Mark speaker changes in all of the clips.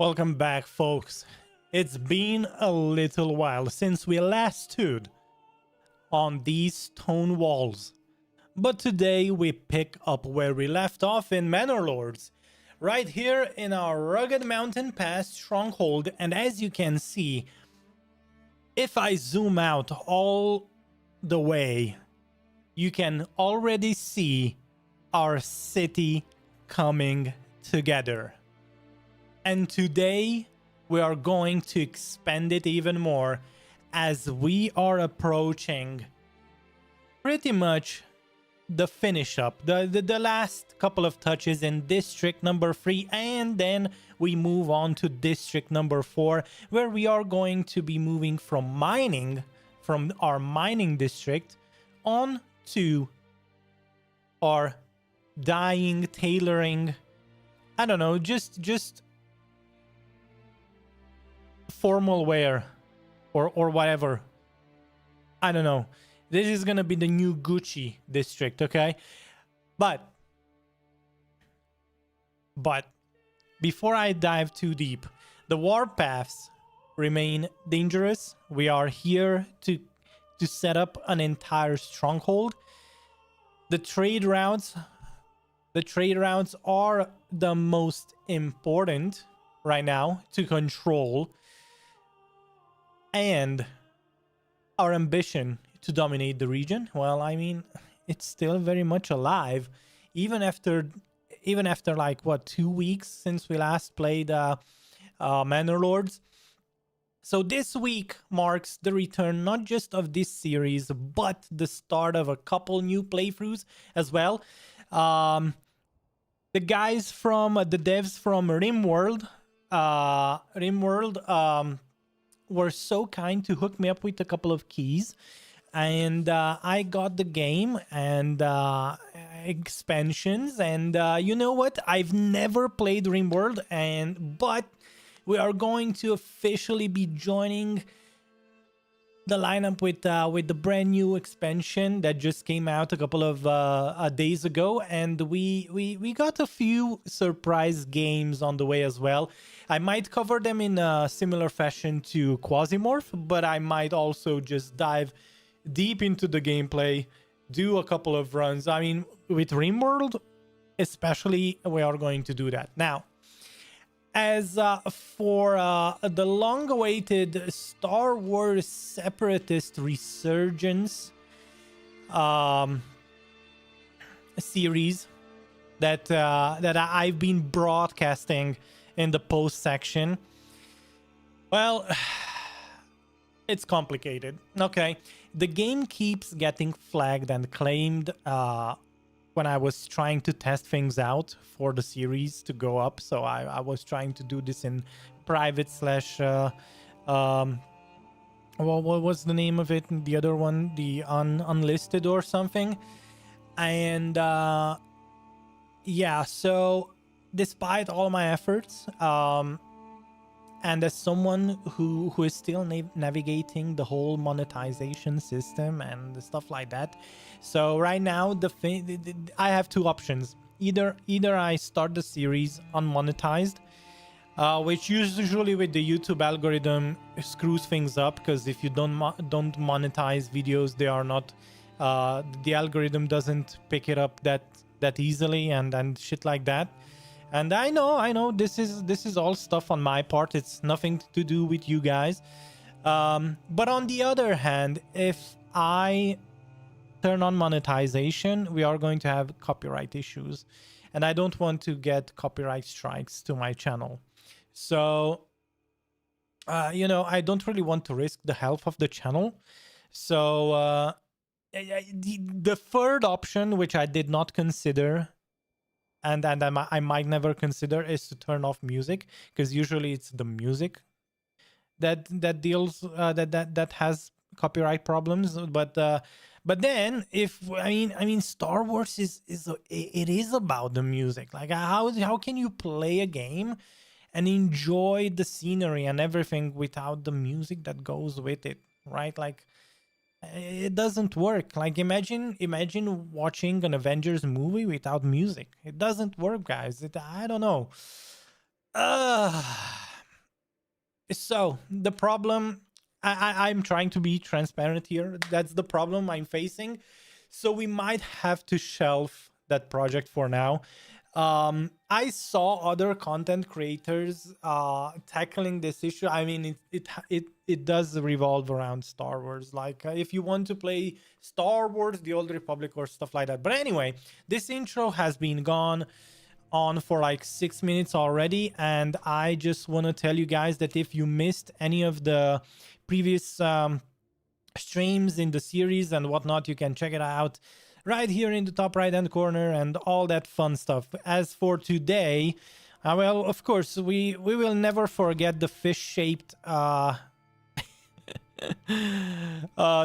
Speaker 1: Welcome back, folks. It's been a little while since we last stood on these stone walls. But today we pick up where we left off in Manor Lords, right here in our rugged mountain pass stronghold. And as you can see, if I zoom out all the way, you can already see our city coming together. And today we are going to expand it even more as we are approaching pretty much the finish up, the last couple of touches in district number 3, and then we move on to district number 4, where we are going to be moving from our mining district on to our dyeing, tailoring, I don't know, just formal wear or whatever. I don't know. This is gonna be the new Gucci district, okay? But before I dive too deep, the warpaths remain dangerous. We are here to set up an entire stronghold. The trade routes are the most important right now to control, and our ambition to dominate the region, well, I mean, it's still very much alive, even after like what, 2 weeks since we last played Manor Lords. So this week marks the return not just of this series, but the start of a couple new playthroughs as well. The guys from the devs from RimWorld were so kind to hook me up with a couple of keys, and I got the game and expansions. And you know what? I've never played RimWorld, but we are going to officially be joining the lineup with the brand new expansion that just came out a couple of days ago, and we got a few surprise games on the way as well. I might cover them in a similar fashion to Quasimorph, but I might also just dive deep into the gameplay, do a couple of runs. I mean, with RimWorld especially, we are going to do that. Now, as for the long-awaited Star Wars Separatist Resurgence series that I've been broadcasting in the post section, well, it's complicated. Okay, the game keeps getting flagged and claimed when I was trying to test things out for the series to go up. So I was trying to do this in private slash well, what was the name of it? The other one, the unlisted or something. And yeah, so despite all my efforts, and as someone who is still navigating the whole monetization system and stuff like that, so right now I have two options. Either I start the series unmonetized, which usually with the YouTube algorithm screws things up, because if you don't monetize videos, they are not the algorithm doesn't pick it up that easily and shit like that. And I know this is all stuff on my part. It's nothing to do with you guys. But on the other hand, if I turn on monetization, we are going to have copyright issues, and I don't want to get copyright strikes to my channel. So, you know, I don't really want to risk the health of the channel. So, the third option, which I did not consider, and I might never consider, is to turn off music, because usually it's the music that deals that has copyright problems. But then, if I mean Star Wars is about the music. Like, how can you play a game and enjoy the scenery and everything without the music that goes with it, right? Like, it doesn't work. Like, imagine watching an Avengers movie without music. It doesn't work, guys. I don't know. So the problem, I'm trying to be transparent here. That's the problem I'm facing. So we might have to shelve that project for now. I saw other content creators tackling this issue. I mean, it does revolve around Star Wars. Like if you want to play Star Wars, The Old Republic, or stuff like that. But anyway, this intro has been gone on for like 6 minutes already, and I just want to tell you guys that if you missed any of the previous streams in the series and whatnot, you can check it out right here in the top right hand corner and all that fun stuff. As for today, well, of course, we will never forget the fish shaped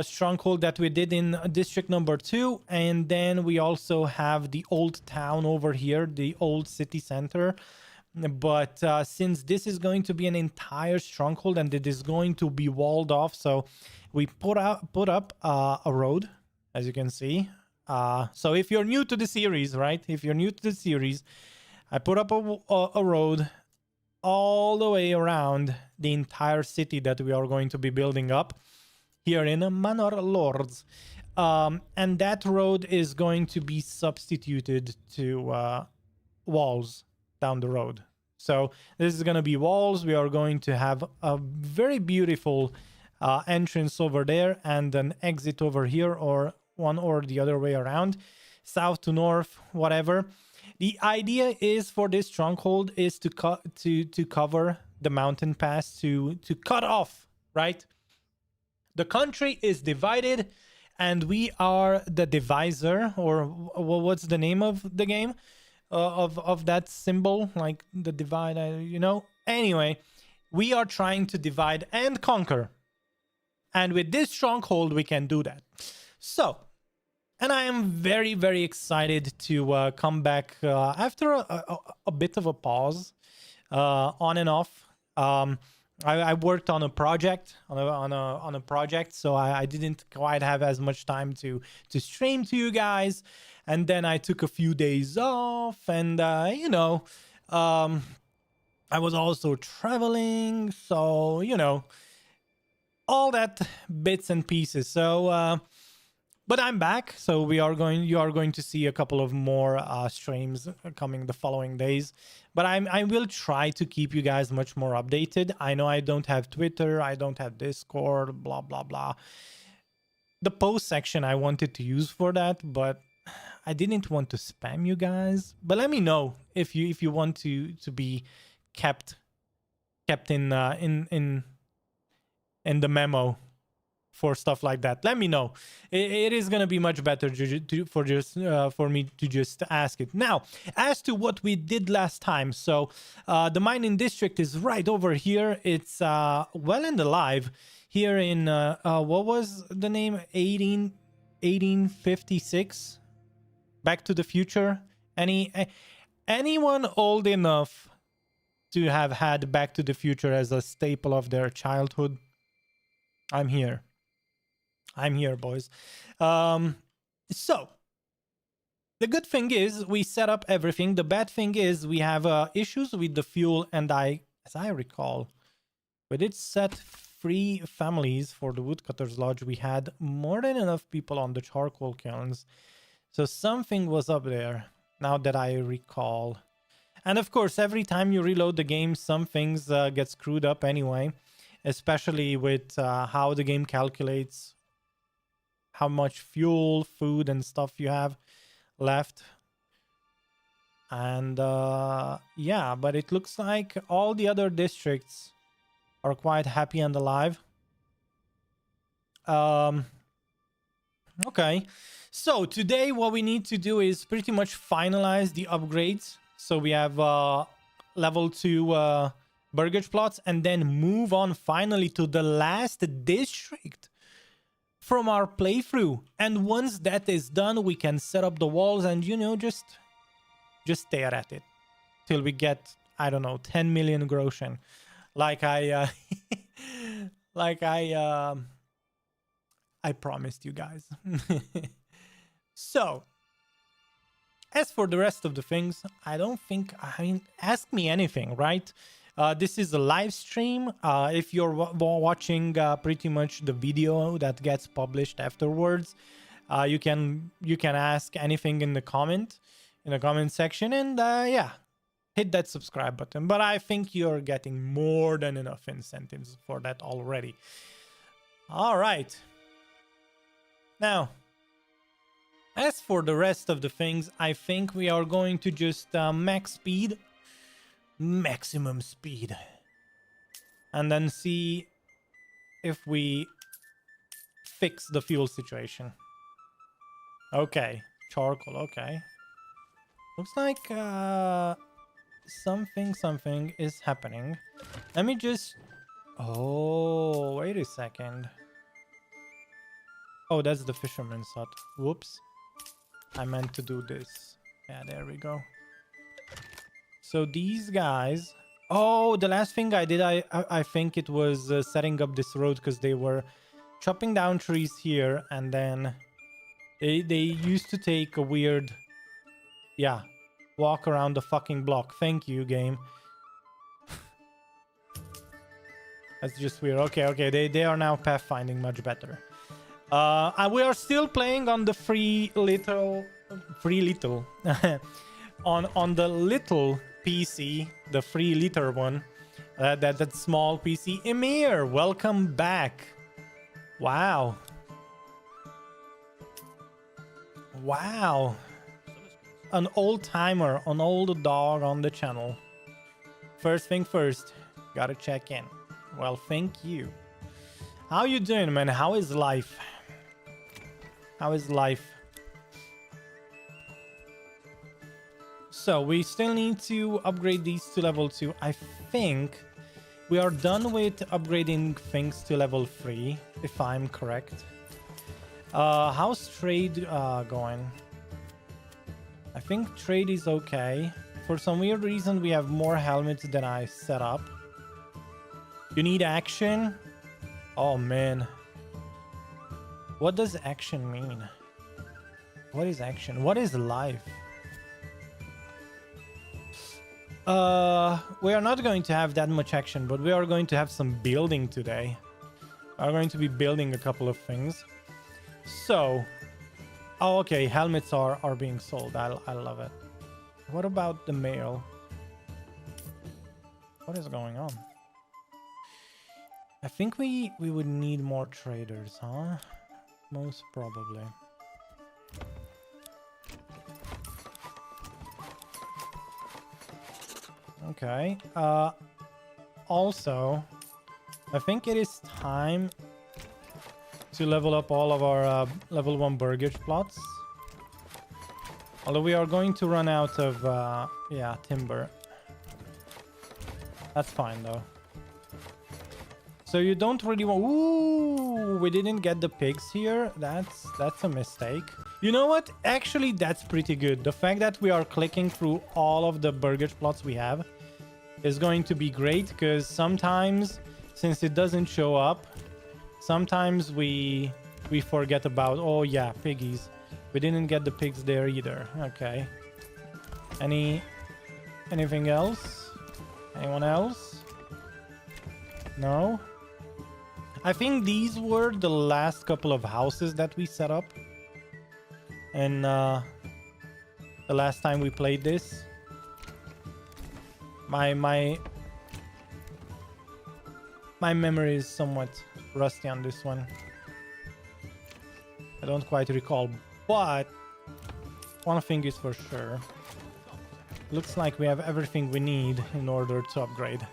Speaker 1: stronghold that we did in district number 2, and then we also have the old town over here, the old city center. But since this is going to be an entire stronghold and it is going to be walled off, so we put up a road, as you can see. So if you're new to the series, right, if you're new to the series, I put up a road all the way around the entire city that we are going to be building up here in Manor Lords. And that road is going to be substituted to walls down the road. So this is going to be walls. We are going to have a very beautiful entrance over there and an exit over here, or one or the other way around, south to north, whatever. The idea is for this stronghold is to cover the mountain pass, to cut off, right? The country is divided, and we are the divisor, or what's the name of the game? Of that symbol, like the divide, you know? Anyway, we are trying to divide and conquer. And with this stronghold, we can do that. So, and I am very, very excited to come back after a bit of a pause, on and off. I worked on a project, on a project, so I didn't quite have as much time to stream to you guys. And then I took a few days off, and you know, I was also traveling, so you know, all that bits and pieces. So but I'm back, so you are going to see a couple of more streams coming the following days. But I will try to keep you guys much more updated. I know I don't have Twitter, I don't have Discord, blah blah blah. The post section I wanted to use for that, but I didn't want to spam you guys. But let me know if you want to be kept in the memo for stuff like that. Let me know. It is gonna be much better for me to just ask it. Now, as to what we did last time, so the mining district is right over here. It's well and alive here in what was the name? 1856. Back to the Future. Anyone old enough to have had Back to the Future as a staple of their childhood? I'm here. I'm here, boys. So, the good thing is we set up everything. The bad thing is we have issues with the fuel, and as I recall, we did set 3 families for the Woodcutters Lodge. We had more than enough people on the charcoal kilns. So something was up there, now that I recall. And of course, every time you reload the game, some things get screwed up anyway, especially with how the game calculates how much fuel, food, and stuff you have left. And yeah, but it looks like all the other districts are quite happy and alive. Okay, so today what we need to do is pretty much finalize the upgrades. So we have level 2 burgage plots, and then move on finally to the last district from our playthrough. And once that is done, we can set up the walls and, you know, just stare at it till we get, I don't know, 10 million groschen, like I promised you guys. So, as for the rest of the things, I don't think, I mean, ask me anything, right? This is a live stream. If you're watching pretty much the video that gets published afterwards, you can ask anything in the comment section, and yeah, hit that subscribe button. But I think you're getting more than enough incentives for that already. All right. Now, as for the rest of the things, I think we are going to just maximum speed, and then see if we fix the fuel situation. Okay, charcoal, okay. Looks like something is happening. Let me just... Oh, wait a second. Oh, that's the fisherman's hut. Whoops. I meant to do this. Yeah, there we go. So these guys... Oh, the last thing I did, I think it was setting up this road, because they were chopping down trees here, and then they used to take a weird... Yeah, walk around the fucking block. Thank you, game. That's just weird. Okay, they are now pathfinding much better. We are still playing on the free little on the little PC, the free liter one, that small PC. Emir, welcome back. Wow, an old timer, an old dog on the channel. First thing first, gotta check in. Well, thank you. How you doing, man? How is life? How is life? So we still need to upgrade these to level 2. I think we are done with upgrading things to level 3, if I'm correct. How's trade going? I think trade is okay. For some weird reason, we have more helmets than I set up. You need action? Oh, man. What does action mean? What is action? What is life? We are not going to have that much action, but we are going to have some building today. We are going to be building a couple of things. So... Oh, okay. Helmets are being sold. I love it. What about the mail? What is going on? I think we would need more traders, huh? Most probably. Okay. Also, I think it is time to level up all of our level 1 burgage plots. Although we are going to run out of yeah, timber. That's fine though. So you don't really want... Ooh, we didn't get the pigs here. That's a mistake. You know what? Actually, that's pretty good. The fact that we are clicking through all of the burgage plots we have is going to be great, because sometimes, since it doesn't show up, sometimes we forget about... Oh yeah, piggies. We didn't get the pigs there either. Okay. Anything else? Anyone else? No? I think these were the last couple of houses that we set up. And the last time we played this. My memory is somewhat rusty on this one. I don't quite recall, but one thing is for sure. Looks like we have everything we need in order to upgrade.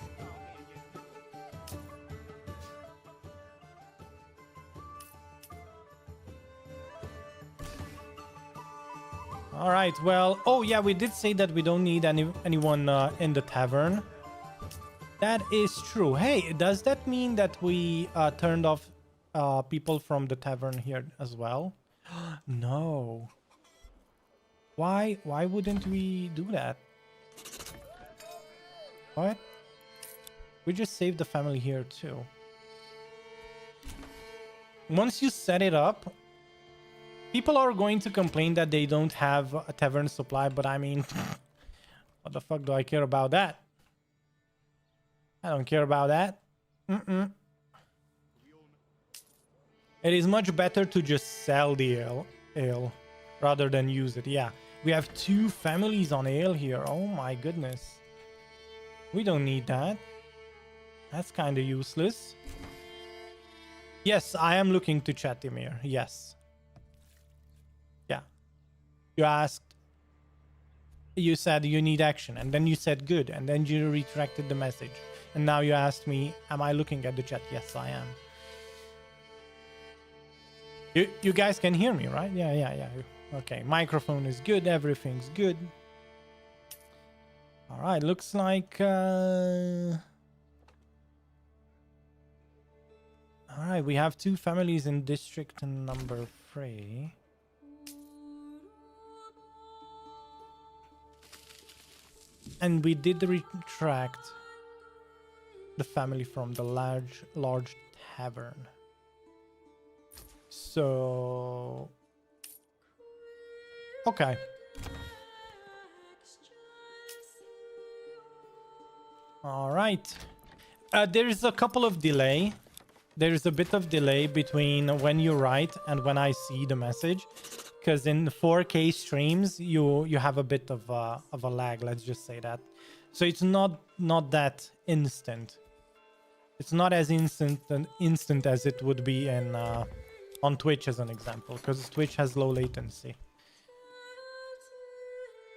Speaker 1: All right, well, oh yeah, we did say that we don't need anyone in the tavern. That is true. Hey, does that mean that we turned off people from the tavern here as well? No. Why wouldn't we do that? What? We just saved the family here too. Once you set it up, people are going to complain that they don't have a tavern supply, but I mean, what the fuck do I care about that? I don't care about that. It is much better to just sell the ale rather than use it. Yeah, we have 2 families on ale here. Oh my goodness. We don't need that. That's kind of useless. Yes, I am looking to Chatimir. Yes. Yeah. You asked. You said you need action, and then you said good, and then you retracted the message. And now you asked me, am I looking at the chat? Yes, I am. You guys can hear me, right? Yeah. Okay, microphone is good. Everything's good. All right, looks like... All right, we have 2 families in district number 3. And we did retract the family from the large tavern. So... Okay. All right. There is a couple of delay. There is a bit of delay between when you write and when I see the message, because in 4K streams you have a bit of a lag. Let's just say that. So it's not that instant. It's not as instant as it would be in on Twitch, as an example, because Twitch has low latency.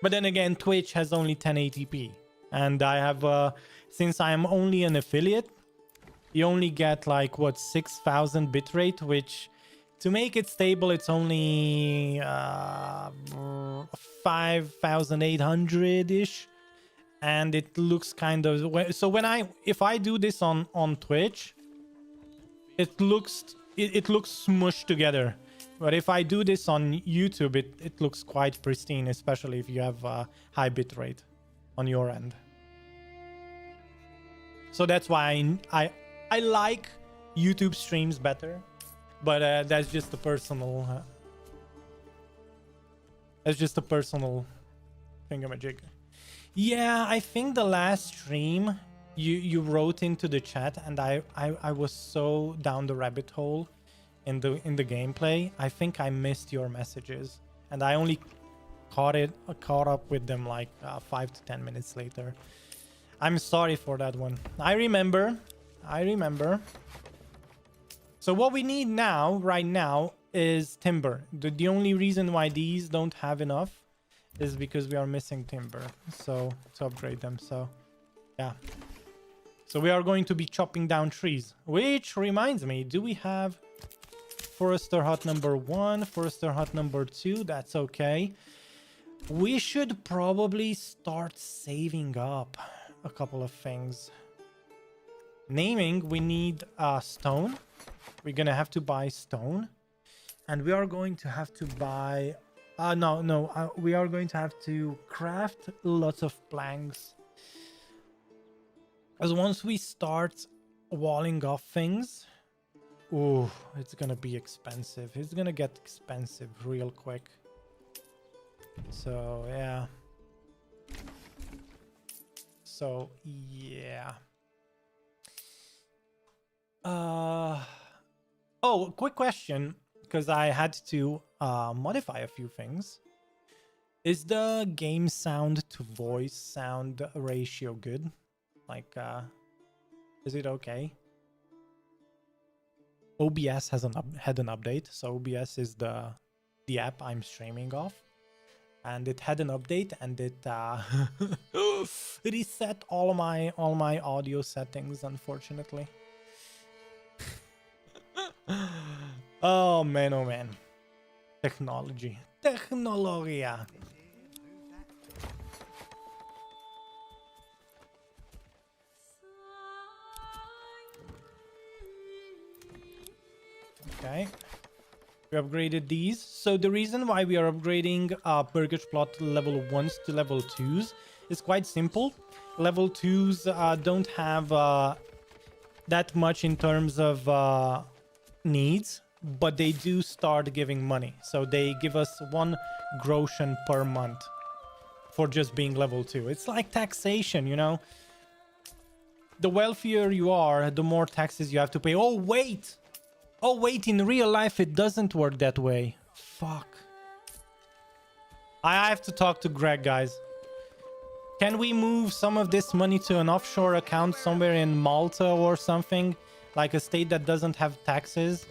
Speaker 1: But then again, Twitch has only 1080p, and I have since I am only an affiliate, you only get like what, 6,000 bitrate, which to make it stable it's only 5,800 ish, and it looks kind of, so if I do this on Twitch, it looks smushed together. But if I do this on YouTube, it looks quite pristine, especially if you have high bitrate on your end. So that's why I like YouTube streams better, but that's just a personal thingamajig. Yeah, I think the last stream you wrote into the chat, and I was so down the rabbit hole in the gameplay. I think I missed your messages, and I only caught up with them like 5 to 10 minutes later. I'm sorry for that one. I remember. So what we need right now is timber. The only reason why these don't have enough is because we are missing timber, so to upgrade them. So yeah, so we are going to be chopping down trees, which reminds me, do we have Forester hut number 1, Forester hut number 2? That's okay. We should probably start saving up a couple of things. Naming, we need stone. We're gonna have to buy stone, and we are going to have to buy we are going to have to craft lots of planks, as once we start walling off things, ooh, it's gonna be expensive. It's gonna get expensive real quick. So yeah. Oh, quick question, because I had to modify a few things. Is the game sound to voice sound ratio good? Like, is it okay? OBS has had an update. So OBS is the app I'm streaming off, and it had an update, and it reset all my audio settings, unfortunately. Oh man, technology. Okay, we upgraded these. So the reason why we are upgrading Burgage Plot level 1s to level 2s is quite simple. Level 2s don't have that much in terms of needs, but they do start giving money. So they give us 1 groschen per month for just being level 2. It's like taxation, you know. the wealthier you are, the more taxes you have to pay. Oh, wait. Oh, wait. In real life, it doesn't work that way. Fuck. I have to talk to Greg, guys. Can we move some of this money to an offshore account somewhere in Malta or something? Like a state that doesn't have taxes?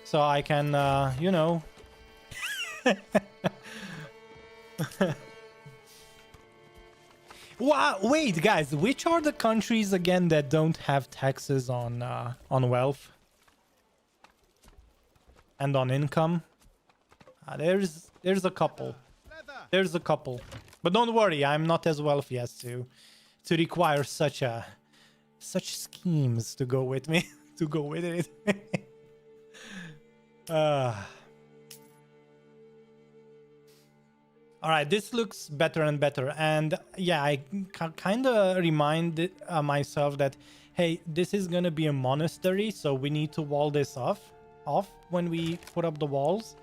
Speaker 1: So I can, you know... Wow, wait, guys. Which are the countries, again, that don't have taxes on wealth? And on income? There's a couple. There's a couple. But don't worry, I'm not as wealthy as to require such schemes to go with me. To go with it. All right, this looks better and better. And yeah, I kind of reminded myself that, hey, this is going to be a monastery, so we need to wall this off when we put up the walls.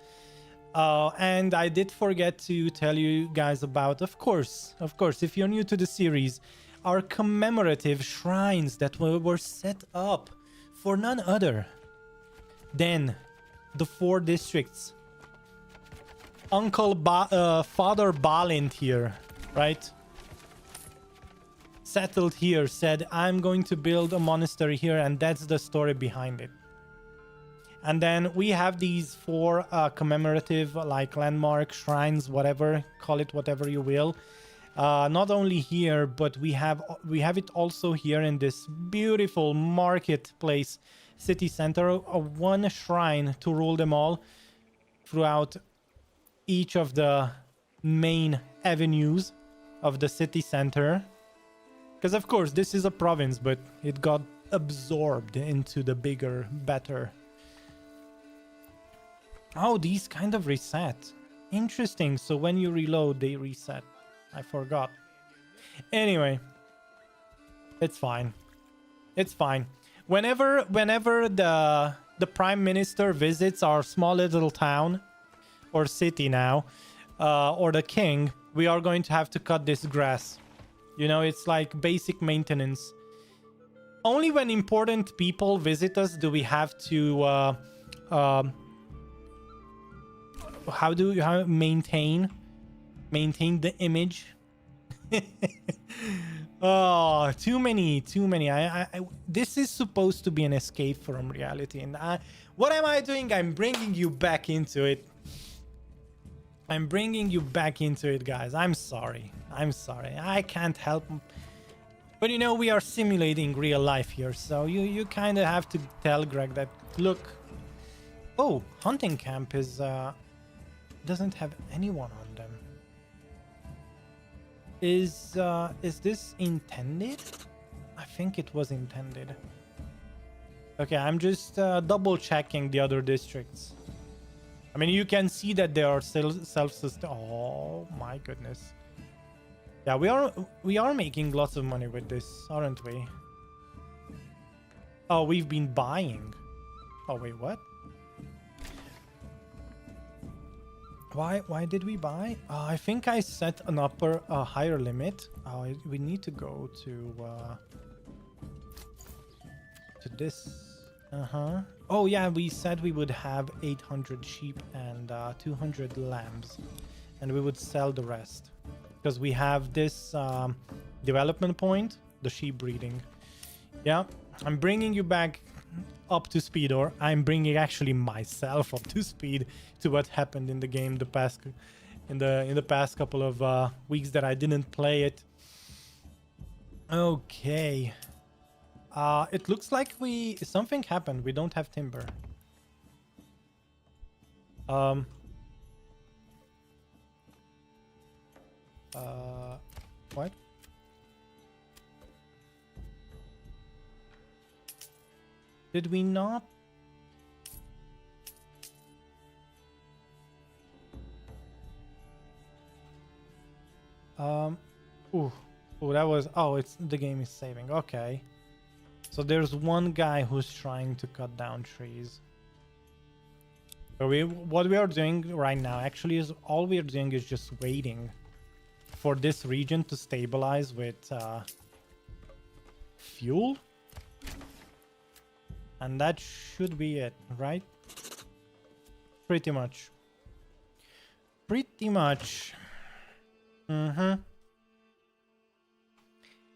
Speaker 1: And I did forget to tell you guys about, of course, if you're new to the series, our commemorative shrines that were set up for none other than the 4 districts. Father Balint here, right? Settled here, said, I'm going to build a monastery here, and that's the story behind it. And then we have these 4 commemorative, like landmark shrines, whatever, call it whatever you will. Not only here, but we have it also here in this beautiful marketplace city center. One shrine to rule them all throughout each of the main avenues of the city center. Because of course this is a province, but it got absorbed into the bigger, better. Oh, these kind of reset. Interesting. So when you reload, they reset. I forgot. Anyway, it's fine. It's fine. Whenever the prime minister visits our small little town or city now, or the king, we are going to have to cut this grass. You know, it's like basic maintenance. Only when important people visit us do we have to how do you maintain the image. Oh, too many. This is supposed to be an escape from reality, and what am I doing? I'm bringing you back into it. Guys. I'm sorry. I can't help. But you know, we are simulating real life here, so you kind of have to tell Greg that, look. Oh, hunting camp is doesn't have anyone on them. Is this intended? I think it was intended. Okay, I'm just double checking the other districts. I mean, you can see that they are still self-sustained. Oh my goodness. Yeah, we are making lots of money with this, aren't we? Oh, we've been buying. Oh wait, what? Why did we buy? I think I set an higher limit. We need to go to this. Oh yeah, we said we would have 800 sheep and 200 lambs, and we would sell the rest because we have this development point, the sheep breeding. Yeah, I'm bringing you back up to speed, or I'm bringing actually myself up to speed to what happened in the game in the past couple of weeks that I didn't play it. Okay. It looks like something happened. We don't have timber. What? Did we not? Ooh, that was. Oh, it's the game is saving. Okay. So there's one guy who's trying to cut down trees. So what we are doing right now actually is all we are doing is just waiting for this region to stabilize with fuel. And that should be it, right? Pretty much. Pretty much. Now,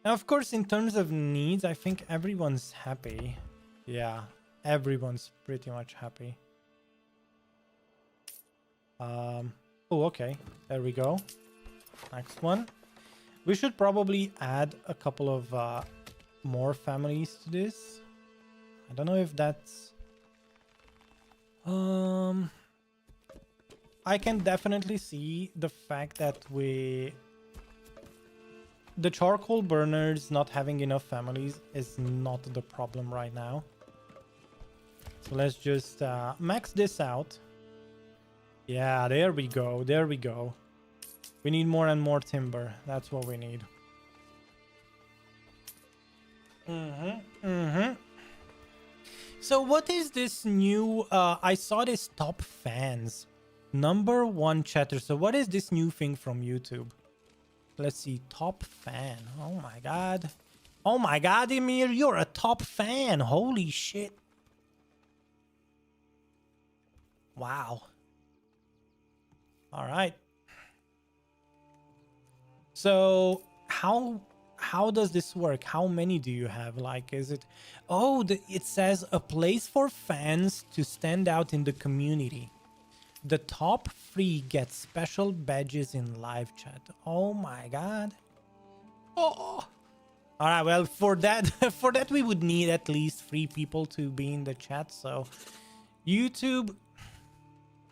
Speaker 1: of course, in terms of needs, I think everyone's happy. Yeah, everyone's pretty much happy. Oh, okay. There we go. Next one. We should probably add a couple of more families to this. I don't know if that's... I can definitely see the fact that the charcoal burners not having enough families is not the problem right now. So let's just max this out. Yeah, there we go. There we go. We need more and more timber. That's what we need. So what is this new... I saw this top fans. #1 chatter. So what is this new thing from YouTube? Let's see. Top fan. Oh my god. Oh my god, Emir, you're a top fan. Holy shit. Wow. All right. So how does this work? How many do you have? Like, is it... Oh, it says a place for fans to stand out in the community. The top 3 get special badges in live chat. Oh my god. Oh. All right, well, for that for that we would need at least 3 people to be in the chat. So YouTube,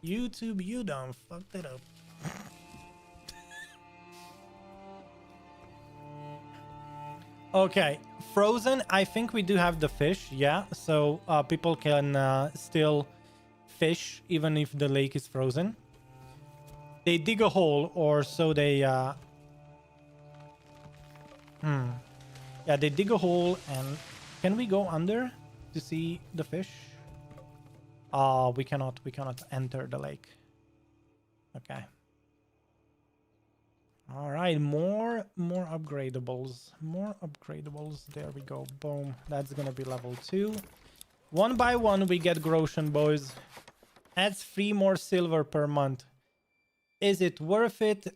Speaker 1: you done fucked it up. Okay, frozen. I think we do have the fish. Yeah, so people can still fish even if the lake is frozen. They dig a hole, or so they yeah, they dig a hole. And can we go under to see the fish? We cannot enter the lake. Okay. All right, more upgradables. There we go. Boom. That's gonna be level 2. One by one we get Groshen, boys. Adds 3 more silver per month. Is it worth it?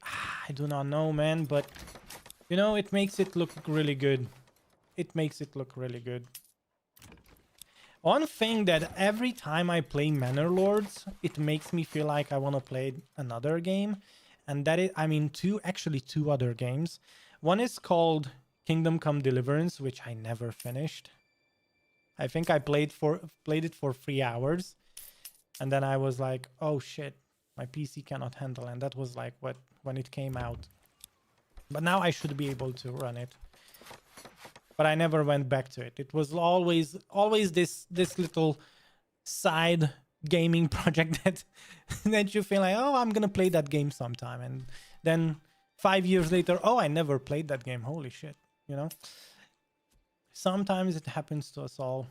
Speaker 1: I do not know, man, but you know, it makes it look really good. One thing that every time I play Manor Lords, it makes me feel like I want to play another game. And that is, I mean, two other games. One is called Kingdom Come Deliverance, which I never finished. I think I played it for 3 hours. And then I was like, oh shit, my PC cannot handle. And that was like when it came out. But now I should be able to run it. But I never went back to it. It was always this little side gaming project that you feel like, oh, I'm gonna play that game sometime, and then 5 years later, oh, I never played that game. Holy shit, you know. Sometimes it happens to us all.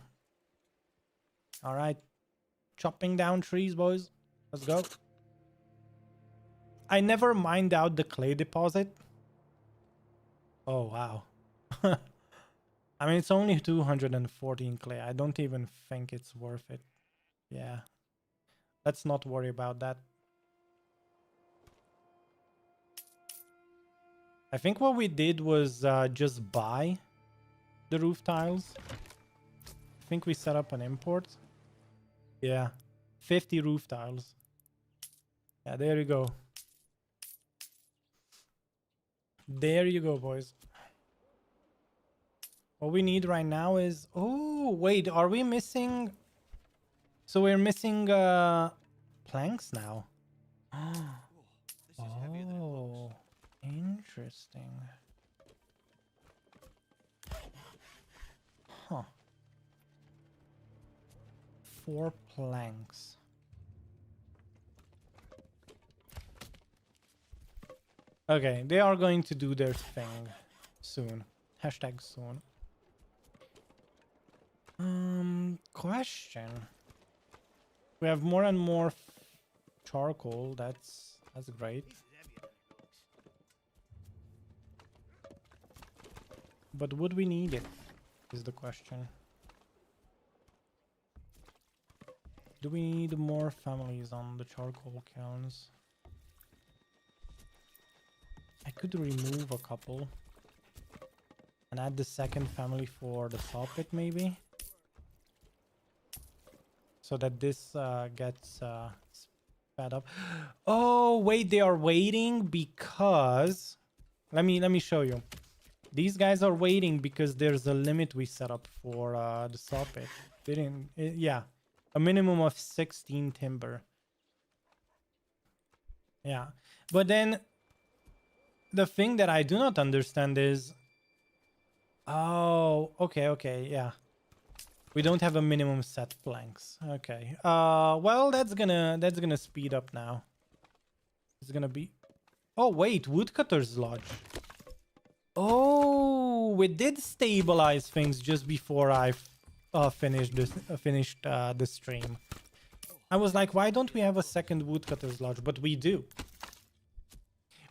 Speaker 1: All right, chopping down trees, boys. Let's go. I never mined out the clay deposit. Oh wow. I mean, it's only 214 clay. I don't even think it's worth it. Yeah. Let's not worry about that. I think what we did was just buy the roof tiles. I think we set up an import. Yeah. 50 roof tiles. Yeah, there you go. There you go, boys. What we need right now is... Oh, wait, are we missing... So we're missing planks now. Oh, interesting. Huh. 4 planks. Okay, they are going to do their thing soon. Hashtag soon. Question. We have more and more charcoal. That's great. But would we need it? is the question. Do we need more families on the charcoal kilns? I could remove a couple and add the second family for the saw pit maybe, so that this gets sped up. Oh wait, they are waiting because let me show you. These guys are waiting because there's a limit we set up for the saw pit. Yeah, a minimum of 16 timber. Yeah, but then the thing that I do not understand is, oh, okay, yeah. We don't have a minimum set planks. Okay. Well, that's gonna speed up now. It's gonna be. Oh wait, woodcutter's lodge. Oh, we did stabilize things just before I finished the stream. I was like, why don't we have a second woodcutter's lodge? But we do.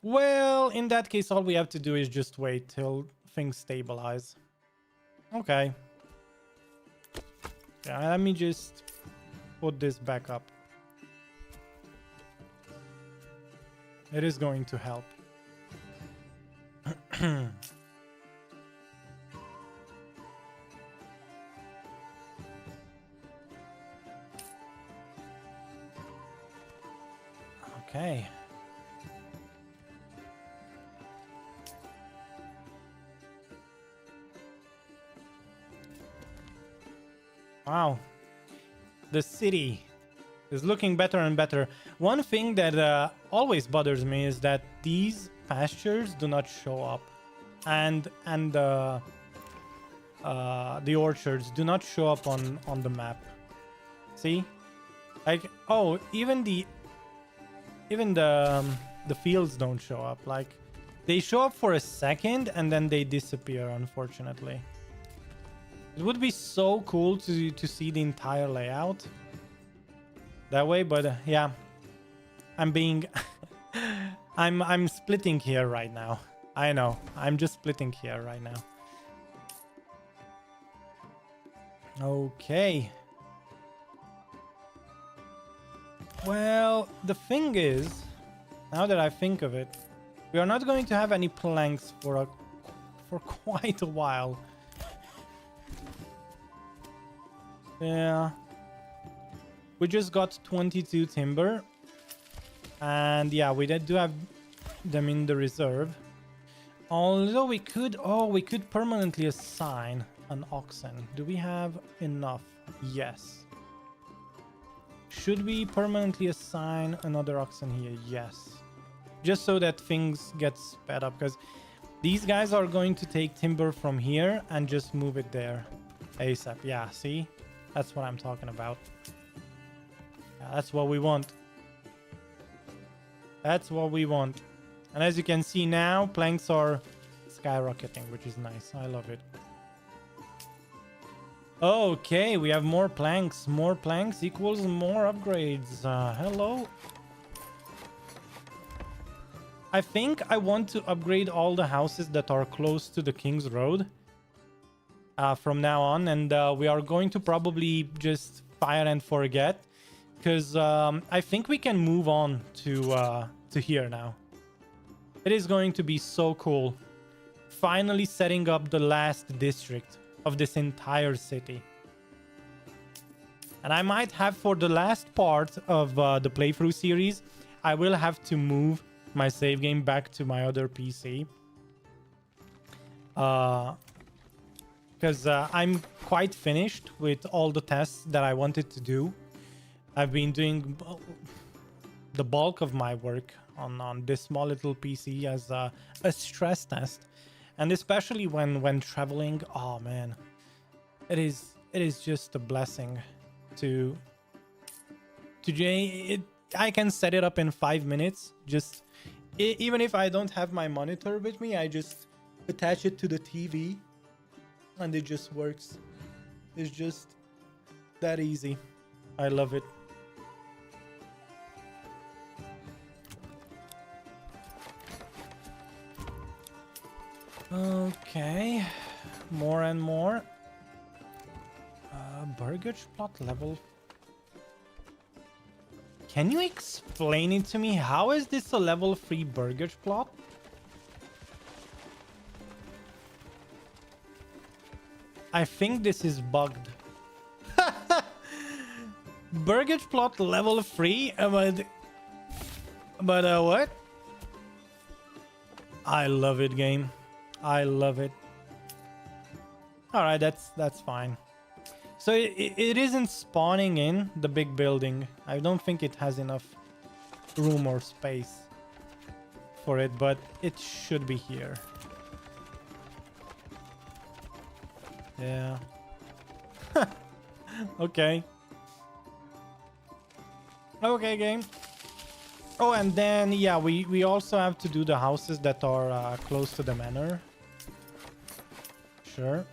Speaker 1: Well, in that case, all we have to do is just wait till things stabilize. Okay. Yeah, let me just put this back up. It is going to help. Okay. Wow. The city is looking better and better. One thing that always bothers me is that these pastures do not show up, and the orchards do not show up on the map. See, like, oh, even the fields don't show up. Like, they show up for a second and then they disappear, unfortunately. It would be so cool to see the entire layout that way, but yeah, I'm being I'm splitting here right now. I know, I'm just splitting here right now. Okay. Well, the thing is, now that I think of it, we are not going to have any planks for quite a while. Yeah. We just got 22 timber. And yeah, we do have them in the reserve. Although we could permanently assign an oxen. Do we have enough? Yes. Should we permanently assign another oxen here? Yes. Just so that things get sped up, because these guys are going to take timber from here and just move it there ASAP. Yeah, see? That's what I'm talking about. Yeah, that's what we want. That's what we want. And as you can see now, planks are skyrocketing, which is nice. I love it. Okay, we have more planks. More planks equals more upgrades. Hello. I think I want to upgrade all the houses that are close to the King's Road from now on. And we are going to probably just fire and forget. Because I think we can move on to here now. It is going to be so cool. Finally setting up the last district of this entire city. And I might have, for the last part of the playthrough series, I will have to move my save game back to my other PC. Because I'm quite finished with all the tests that I wanted to do. I've been doing the bulk of my work on this small little PC as a stress test. And especially when traveling, oh man, it is just a blessing to I can set it up in 5 minutes. Just even if I don't have my monitor with me, I just attach it to the TV and it just works. It's just that easy. I love it. Okay, more and more. Burgage plot level. Can you explain it to me? How is this a level 3 burgage plot? I think this is bugged. Burgage plot level 3, but what? I love it, game. I love it. All right, that's fine. So it isn't spawning in the big building. I don't think it has enough room or space for it, but it should be here. Yeah. Okay. Okay, game. Oh, and then, yeah, we also have to do the houses that are close to the manor. Sure.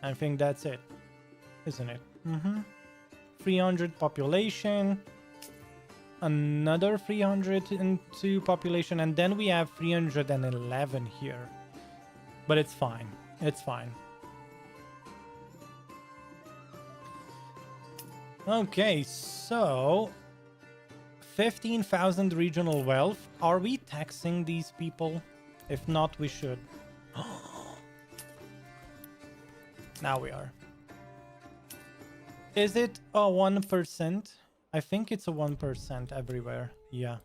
Speaker 1: I think that's it, isn't it? 300 population. Another 302 population. And then we have 311 here. But it's fine. It's fine. Okay, so 15,000 regional wealth. Are we taxing these people? If not, we should. Now we are. Is it a 1%? I think it's a 1% everywhere. Yeah.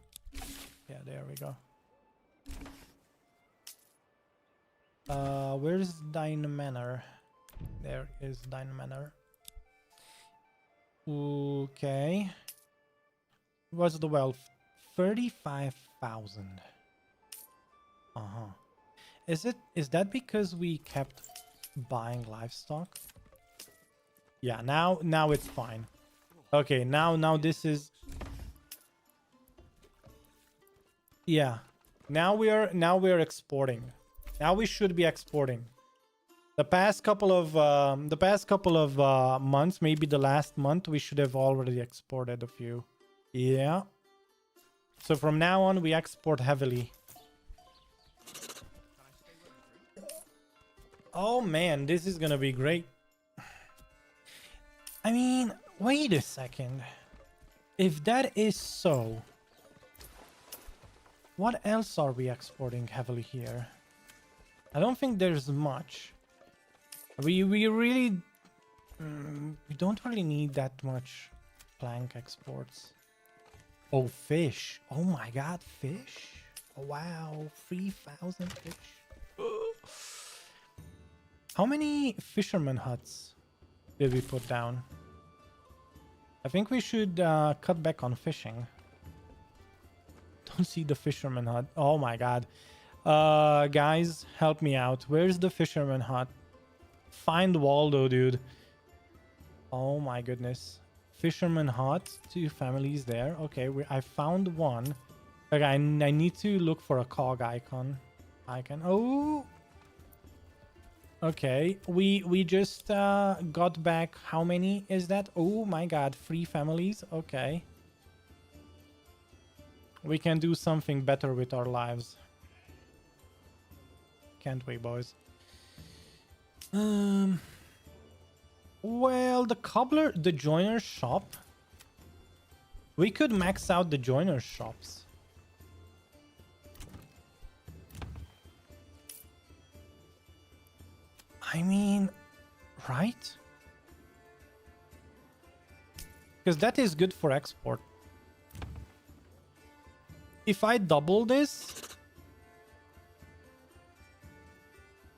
Speaker 1: Yeah, there we go. Where's Dine Manor? There is Dine Manor. Okay. What's the wealth? 35,000. Is that because we kept buying livestock? Yeah, now it's fine. Okay, now this is, yeah. Now we're exporting. Now we should be exporting. The past couple of months, maybe the last month, we should have already exported a few. Yeah. So from now on, we export heavily. Oh man, this is gonna be great. I mean, wait a second. If that is so, what else are we exporting heavily here? I don't think there's much. We really we don't really need that much plank exports. Oh, fish. Oh my god, fish. Oh, wow, 3,000 fish. How many fisherman huts did we put down? I think we should cut back on fishing. Don't see the fisherman hut. Oh my god. Guys, help me out. Where's the fisherman hut? Find Waldo, dude. Oh my goodness. Fisherman hut. 2 families there. Okay, I found one. Okay, I need to look for a cog icon. Oh. Okay, we just got back. How many is that? Oh my god, 3 families. Okay. We can do something better with our lives. Can't we, boys? Well, the cobbler, the joiner's shop. We could max out the joiner's shops. I mean, right? Because that is good for export. If I double this,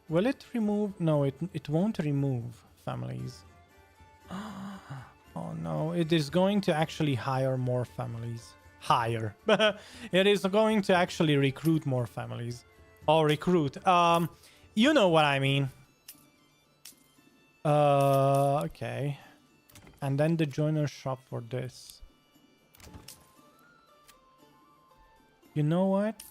Speaker 1: will it remove? No, it won't remove families. Oh no, it is going to actually hire more families. Hire. It is going to actually recruit more families. Oh, recruit. You know what I mean. Okay. And then the joiner shop for this. You know what?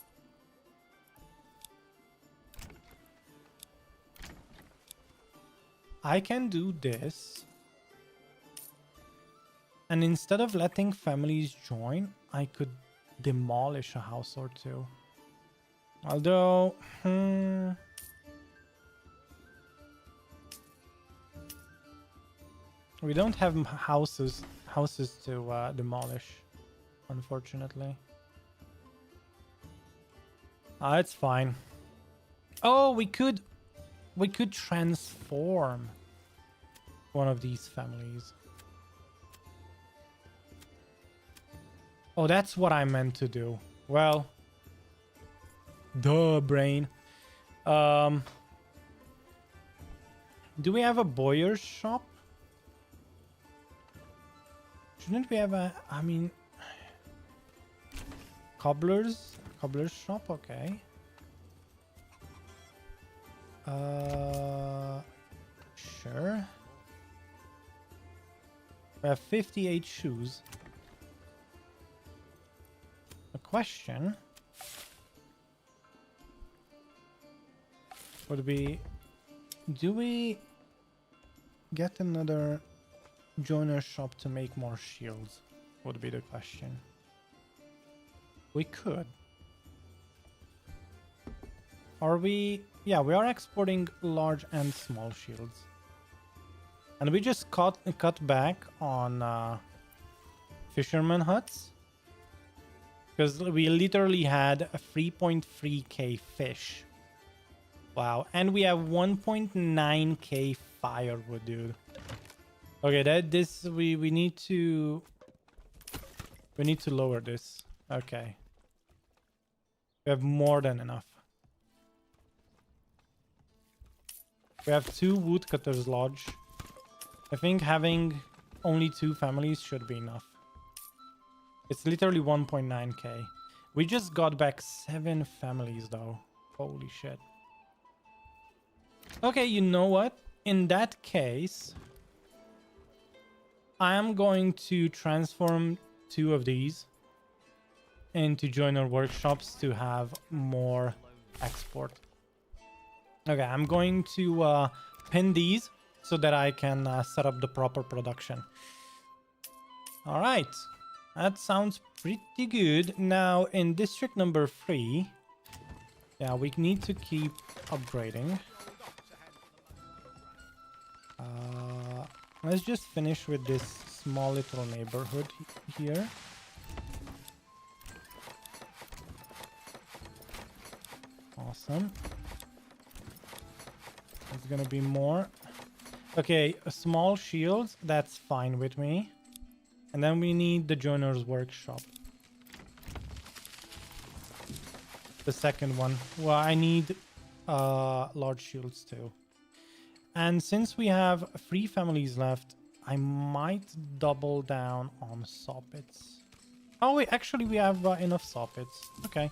Speaker 1: I can do this. And instead of letting families join, I could demolish a house or two. Although, We don't have houses to demolish, unfortunately. It's fine. Oh, we could transform one of these families. Oh, that's what I meant to do. Well, duh, brain. Do we have a bowyer's shop? Shouldn't we have a, I mean, cobbler's shop? Okay. Sure. We have 58 shoes. A question would be, do we get another joiner shop to make more shields? Would be the question. We could. Are we? Yeah, we are exporting large and small shields. And we just cut back on fisherman huts. Because we literally had a 3.3k fish. Wow. And we have 1.9k firewood, dude. Okay, we need to lower this. Okay. We have more than enough. We have 2 woodcutters lodge. I think having only 2 families should be enough. It's literally 1.9k. We just got back 7 families though. Holy shit. Okay, you know what? In that case, I am going to transform 2 of these into joiner workshops to have more export. Okay, I'm going to pin these so that I can set up the proper production. All right. That sounds pretty good. Now, in district number 3, yeah, we need to keep upgrading. Let's just finish with this small little neighborhood here. Awesome. There's gonna be more. Okay, a small shield, that's fine with me. And then we need the joiner's workshop. The second one. Well, I need large shields too. And since we have 3 families left, I might double down on soppets. Oh wait, actually we have enough soppets. Okay.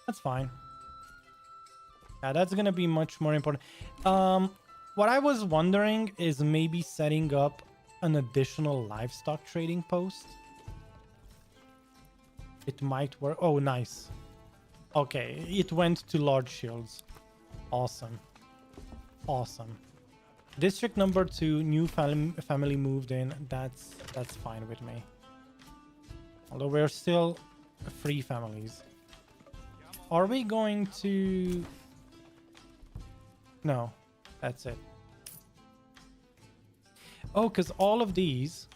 Speaker 1: That's fine. Yeah, that's gonna be much more important. What I was wondering is maybe setting up an additional livestock trading post. It might work. Oh, nice. Okay, it went to large shields. Awesome. Awesome. District number 2, new family moved in. That's fine with me. Although we're still 3 families. Are we going to... No, that's it. Oh, because all of these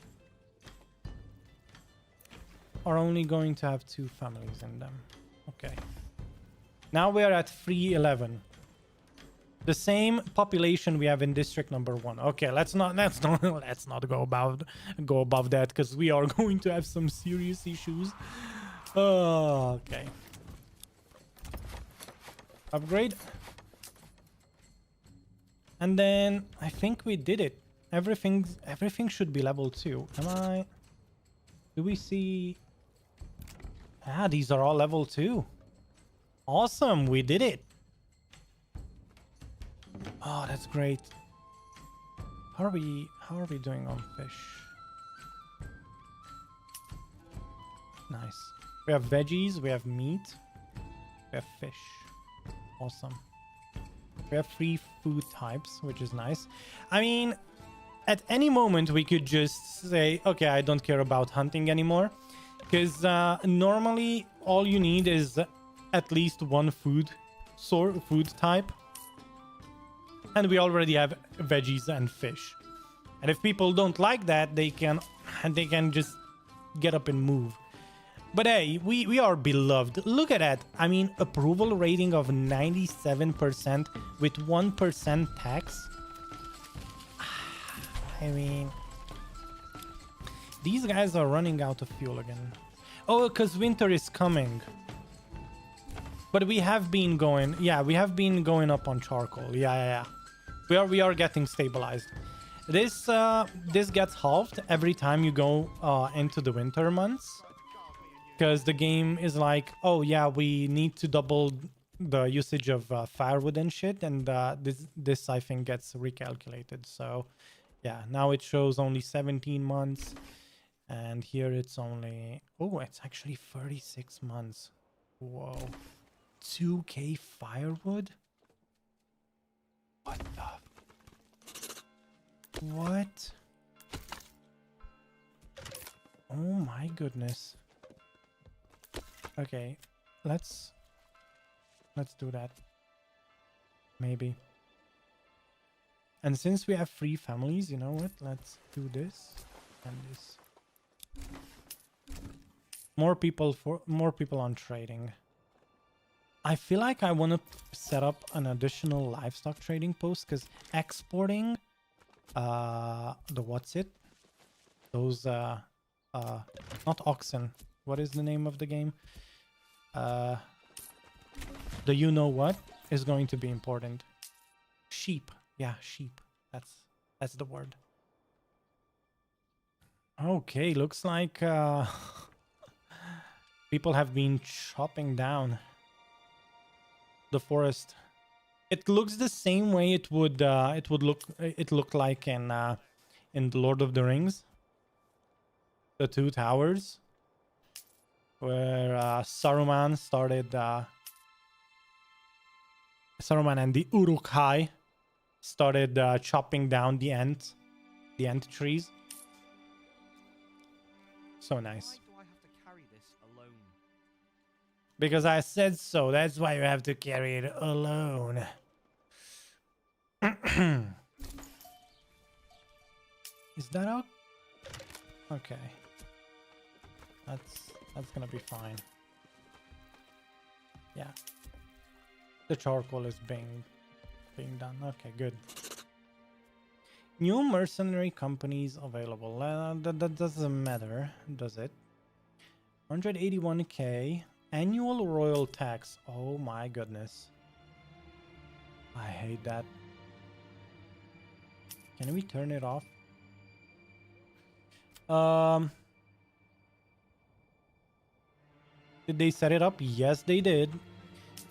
Speaker 1: are only going to have 2 families in them. Okay. Now we are at 311. The same population we have in district number 1. Okay, let's not go above that, because we are going to have some serious issues. Okay. Upgrade. And then I think we did it. Everything should be level 2. Do we see? Ah, these are all level 2. Awesome, we did it. Oh, that's great. How are we doing on fish? Nice. We have veggies, we have meat, we have fish. Awesome. We have 3 food types, which is nice. I mean, at any moment we could just say, okay, I don't care about hunting anymore, because normally all you need is at least 1 food type, and we already have veggies and fish. And if people don't like that, they can just get up and move. But hey, we are beloved. Look at that. I mean, approval rating of 97% with 1% tax. I mean, these guys are running out of fuel again. Oh, because winter is coming. But we have been going, yeah, we have been going up on charcoal. Yeah. We are getting stabilized. This gets halved every time you go into the winter months. Because the game is like, oh yeah, we need to double the usage of firewood and shit, and this I think gets recalculated. So yeah, now it shows only 17 months, and here it's only, oh, it's actually 36 months. Whoa, 2k firewood? What the? What? Oh my goodness. Okay, let's do that. Maybe. And since we have 3 families, you know what? Let's do this and this. More people on trading. I feel like I want to set up an additional livestock trading post, because exporting those not oxen. What is the name of the game? The you know what is going to be important. Sheep. Yeah, sheep. That's the word. Okay, looks like people have been chopping down the forest. It looks the same way it look like in The Lord of the Rings. The 2 towers, where Saruman and the Uruk-hai started chopping down the ant trees. So nice.
Speaker 2: Why do I have to carry this alone?
Speaker 1: Because I said so. That's why you have to carry it alone. Is that all? Okay. That's gonna be fine. Yeah. The charcoal is being done. Okay, good. New mercenary companies available. That doesn't matter, does it? 181k annual royal tax. Oh my goodness. I hate that. Can we turn it off? Did they set it up? Yes, they did.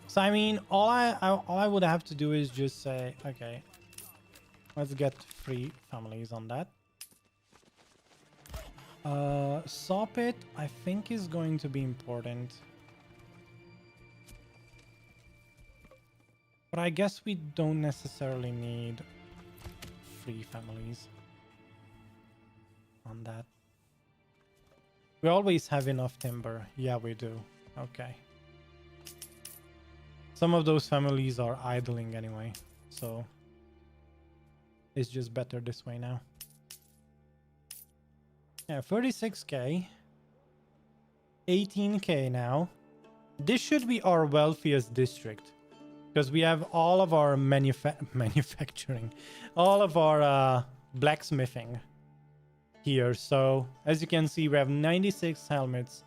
Speaker 1: So I mean, all I would have to do is just say, okay, let's get 3 families on that. Saw pit, I think, is going to be important. But I guess we don't necessarily need 3 families on that. We always have enough timber. Yeah, we do. Okay. Some of those families are idling anyway, so it's just better this way now. Yeah, 36k. 18k now. This should be our wealthiest district, because we have all of our manufacturing, all of our blacksmithing here. So as you can see, we have 96 helmets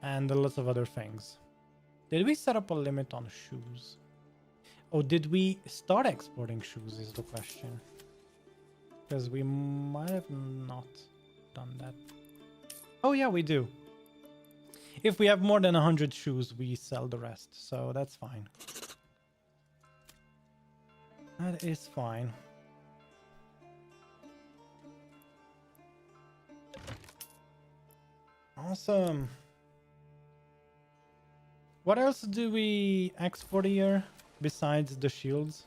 Speaker 1: and lots of other things. Did we set up a limit on shoes? Oh, did we start exporting shoes is the question, because we might have not done that. Oh yeah, we do. If we have more than 100 shoes, we sell the rest, so that's fine. That is fine. Awesome. What else do we export here besides the shields?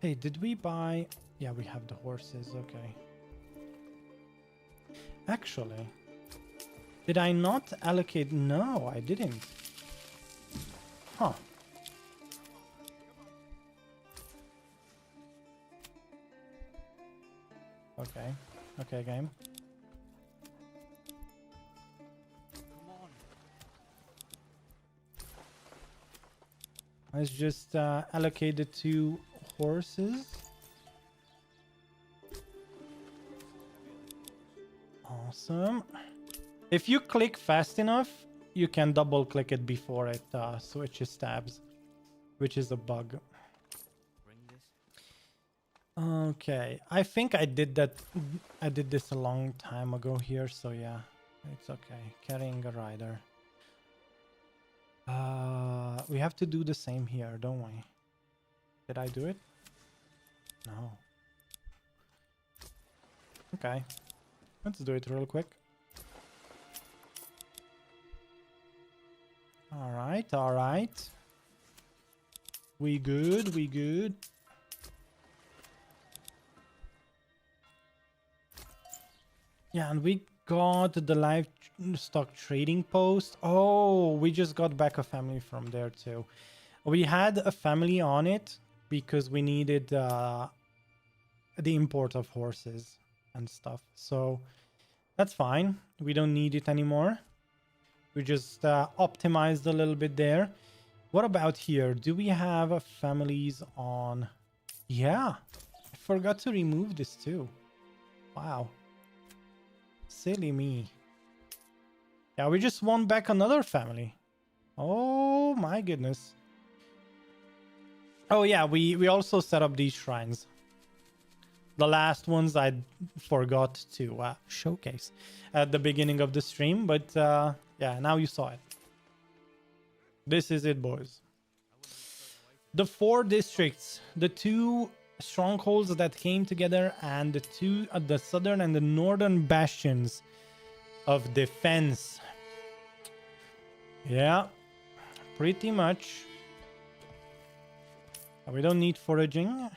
Speaker 1: Hey, did we buy... Yeah, we have the horses, okay. Actually, did I not allocate... No, I didn't. Huh. Okay. Okay, game.
Speaker 2: Come on.
Speaker 1: Let's just allocate the 2 horses. Awesome. If you click fast enough, you can double click it before it switches tabs, which is a bug.
Speaker 2: Bring this.
Speaker 1: Okay, I think I did that. I did this a long time ago here, so yeah, it's okay. Carrying a rider. We have to do the same here, don't we? Did I do it? No. Okay, let's do it real quick. All right. We good, we good. Yeah, and we got the livestock trading post. Oh, we just got back a family from there too. We had a family on it because we needed the import of horses and stuff. So that's fine. We don't need it anymore. We just optimized a little bit there. What about here? Do we have families on? Yeah, I forgot to remove this too. Wow. Silly me. Yeah, we just won back another family. Oh my goodness. Oh yeah, we also set up these shrines. The last ones I forgot to showcase at the beginning of the stream, but yeah, now you saw it. This is it, boys. The 4 districts, the 2 strongholds that came together, and the southern and the northern bastions of defense. Yeah, pretty much. We don't need foraging.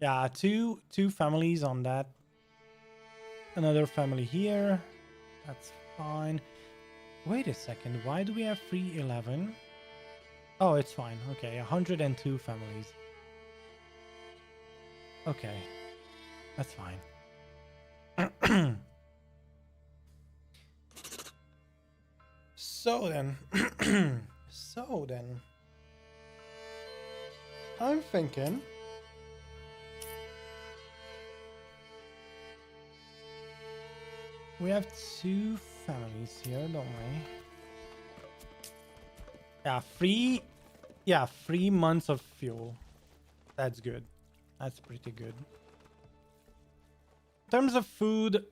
Speaker 1: Yeah, two families on that. Another family here. That's fine. Wait a second. Why do we have 311? Oh, it's fine. Okay, 102 families. Okay, that's fine. So then, I'm thinking we have 2 families here, don't we? Yeah, 3 months of fuel. That's good. That's pretty good. In terms of food,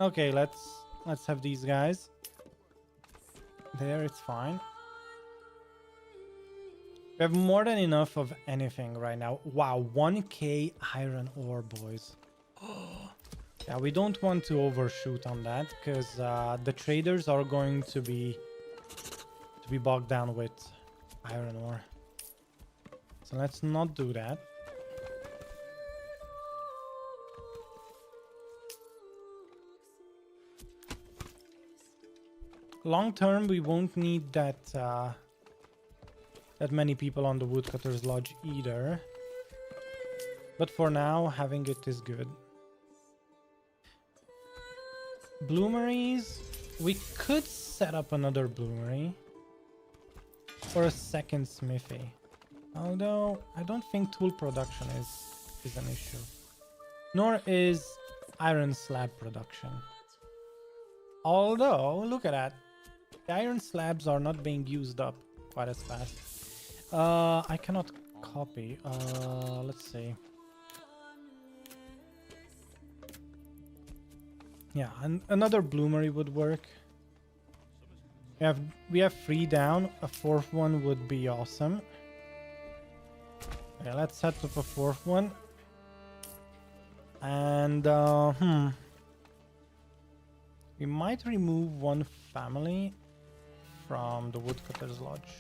Speaker 1: okay, let's have these guys. There, it's fine. We have more than enough of anything right now. Wow, 1k iron ore, boys. Yeah, we don't want to overshoot on that because the traders are going to be bogged down with iron ore. So let's not do that. Long term, we won't need that that many people on the Woodcutter's Lodge either. But for now, having it is good. Bloomeries. We could set up another bloomery. Or a second smithy. Although, I don't think tool production is an issue. Nor is iron slab production. Although, look at that. The iron slabs are not being used up quite as fast. I cannot copy. Let's see. Yeah, another bloomery would work. We have 3 down. A 4th one would be awesome. Okay, let's set up a 4th one. And we might remove 1 family from the Woodcutter's Lodge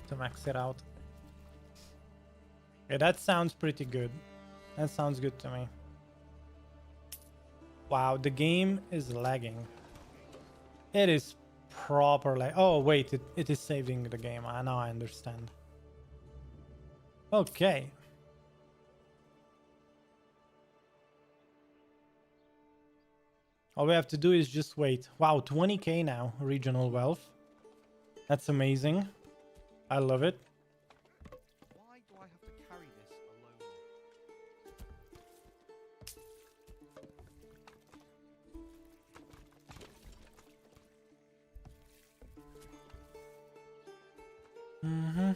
Speaker 1: to max it out. Okay, that sounds pretty good. That sounds good to me. Wow, the game is lagging. It is properly. Oh, wait, it is saving the game. Now I understand. Okay. All we have to do is just wait. Wow, 20k now, regional wealth. That's amazing. I love it.
Speaker 2: Why do I have to carry this alone?
Speaker 1: Mm-hmm.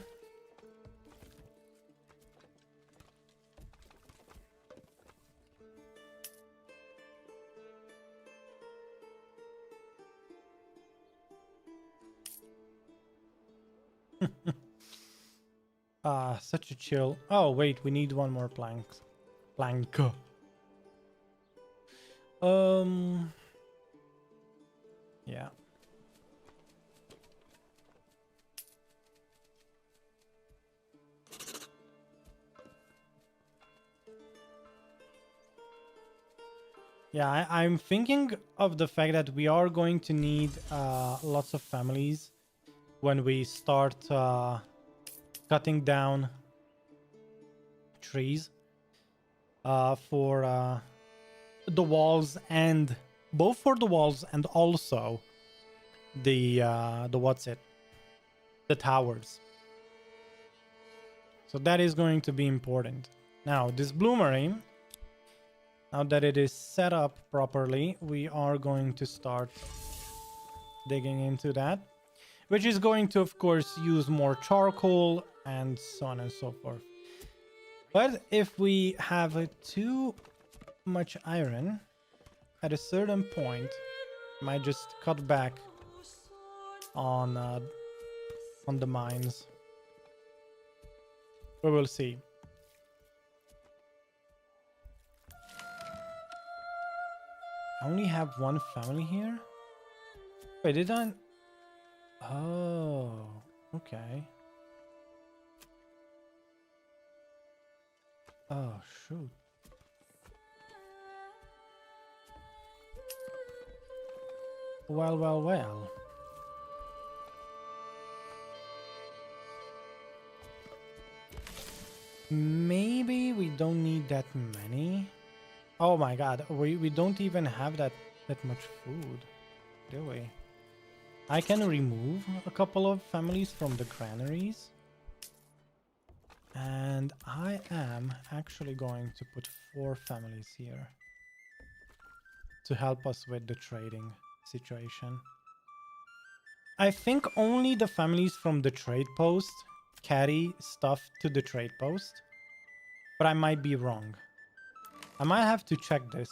Speaker 1: Ah, such a chill. Oh, wait, we need one more plank. Plank. Yeah. Yeah, I'm thinking of the fact that we are going to need lots of families when we start cutting down trees for the walls, and both for the walls and also the the towers. So that is going to be important. Now this bloomery, now that it is set up properly, we are going to start digging into that, which is going to, of course, use more charcoal and so on and so forth. But if we have too much iron, at a certain point, I might just cut back on the mines. We will see. I only have one family here. Wait, did I? Oh, okay. Oh, shoot. Well, well, well. Maybe we don't need that many. Oh my god, we don't even have that much food, do we? I can remove a couple of families from the granaries. And I am actually going to put 4 families here to help us with the trading situation. I think only the families from the trade post carry stuff to the trade post, but I might be wrong. I might have to check this.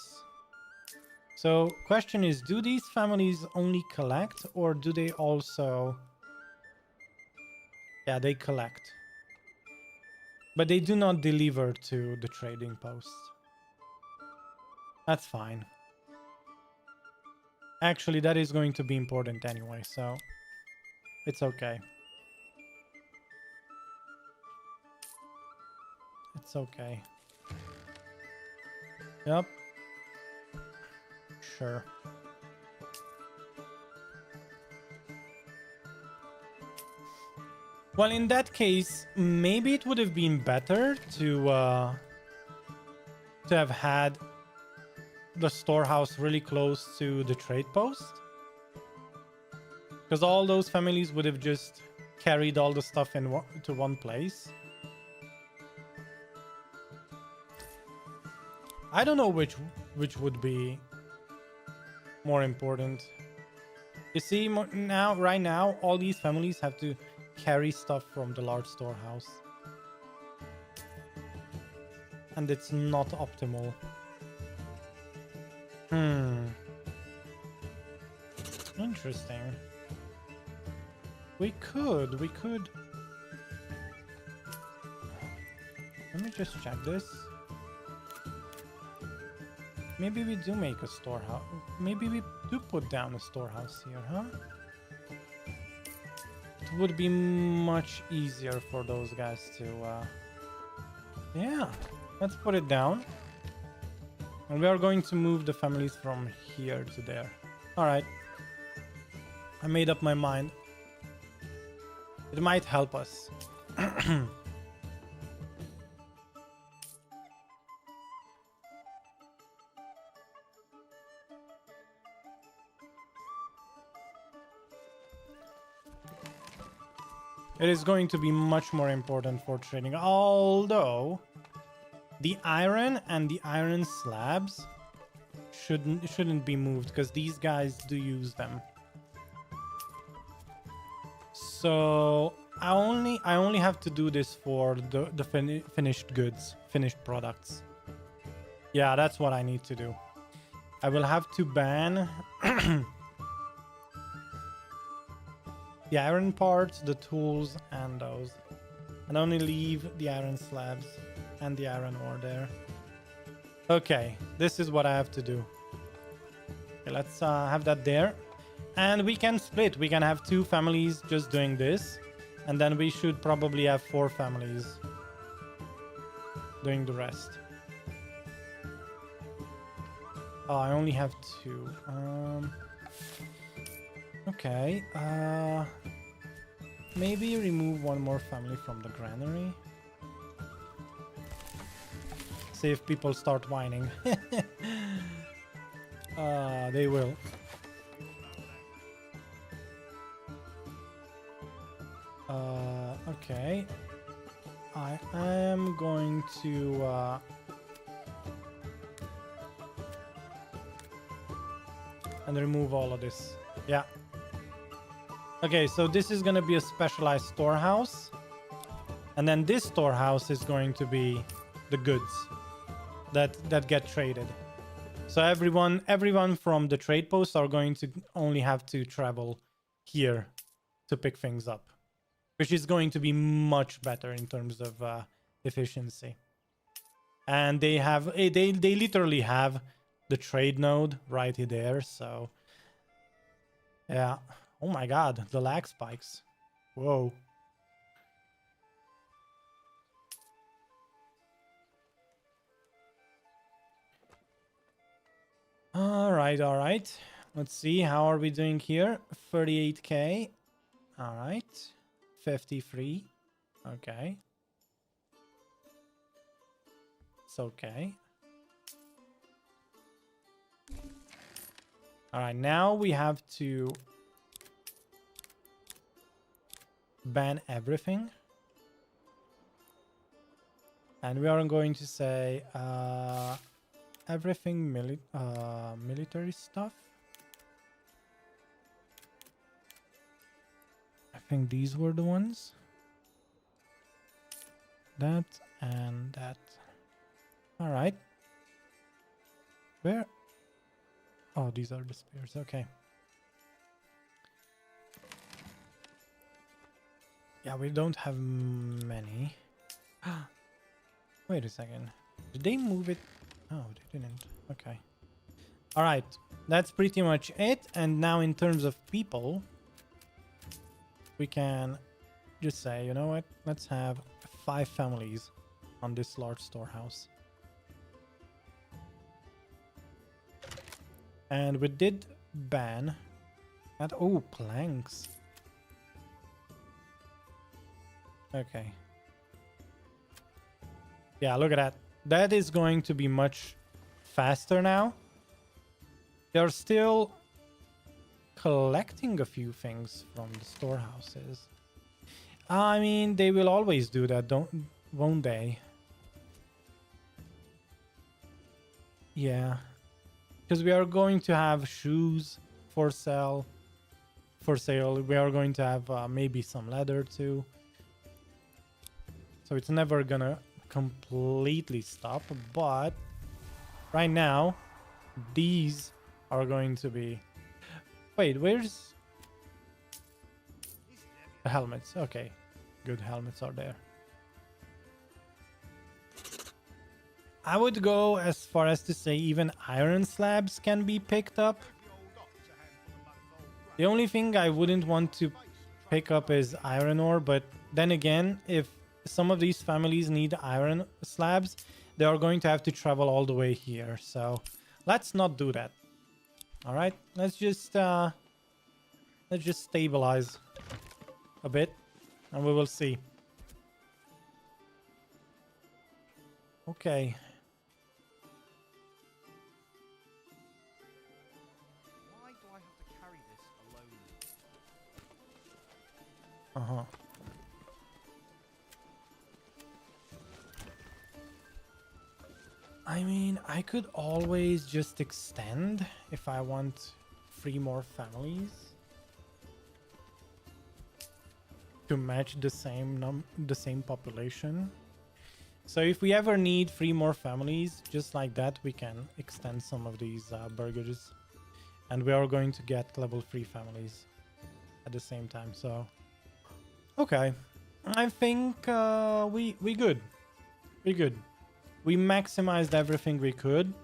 Speaker 1: So, question is, do these families only collect, or do they also... Yeah, they collect. But they do not deliver to the trading post. That's fine. Actually, that is going to be important anyway, so it's okay. It's okay. Yep. Sure. Well, in that case, maybe it would have been better to have had the storehouse really close to the trade post, because all those families would have just carried all the stuff in to one place. I don't know which would be more important. You see, now, right now, all these families have to carry stuff from the large storehouse. And it's not optimal. Interesting. We could... Let me just check this. Maybe we do make a storehouse. Maybe we do put down a storehouse here, huh? It would be much easier for those guys to... Yeah, let's put it down. And we are going to move the families from here to there. Alright. I made up my mind. It might help us. It is going to be much more important for trading, although the iron and the iron slabs shouldn't be moved because these guys do use them. So I only have to do this for the finished goods, finished products. Yeah, that's what I need to do. I will have to ban the iron parts, the tools, and those. And only leave the iron slabs and the iron ore there. Okay, this is what I have to do. Okay, let's have that there. And we can split. We can have 2 families just doing this. And then we should probably have 4 families doing the rest. Oh, I only have 2. Okay. Maybe remove 1 more family from the granary. See if people start whining. They will. Okay. I am going to and remove all of this. Yeah. Okay, so this is going to be a specialized storehouse. And then this storehouse is going to be the goods that get traded. So everyone from the trade posts are going to only have to travel here to pick things up, which is going to be much better in terms of efficiency. And they have they literally have the trade node right there. So yeah. Oh my god, the lag spikes. Whoa. All right. Let's see, how are we doing here? 38k. All right. 53. Okay. It's okay. All right, now we have to ban everything. And we are going to say everything military stuff. I think these were the ones. That and that. All right. Where? Oh, these are the spears. Okay. Yeah, we don't have many. Wait a second. Did they move it? Oh, they didn't. Okay. All right. That's pretty much it. And now in terms of people, we can just say, you know what? Let's have 5 families on this large storehouse. And we did ban that. Oh, planks. Okay. Yeah, look at that. That is going to be much faster now. They're still collecting a few things from the storehouses. I mean, they will always do that, won't they? Yeah. Because we are going to have shoes for sale. We are going to have maybe some leather too. So it's never gonna completely stop, but right now these are going to be... Wait, where's the helmets? Okay, good, helmets are there. I would go as far as to say even iron slabs can be picked up. The only thing I wouldn't want to pick up is iron ore, but then again, if some of these families need iron slabs, they are going to have to travel all the way here. So let's not do that. All right, let's Let's just stabilize a bit and we will see. Okay.
Speaker 2: Why do I have to carry this alone?
Speaker 1: Uh-huh. I mean, I could always just extend if I want 3 more families to match the same population. So if we ever need 3 more families, just like that, we can extend some of these burgers. And we are going to get level 3 families at the same time, so... Okay. I think we good. We good. We maximized everything we could.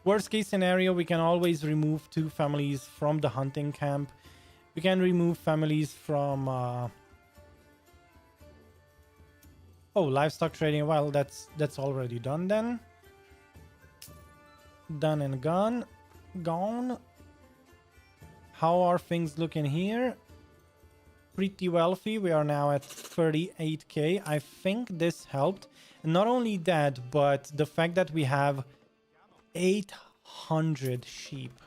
Speaker 1: Worst case scenario, we can always remove 2 families from the hunting camp. We can remove families from... Oh, livestock trading. Well, that's already done then. Done and gone. Gone. How are things looking here? Pretty wealthy. We are now at 38k. I think this helped. And not only that, but the fact that we have 800 sheep.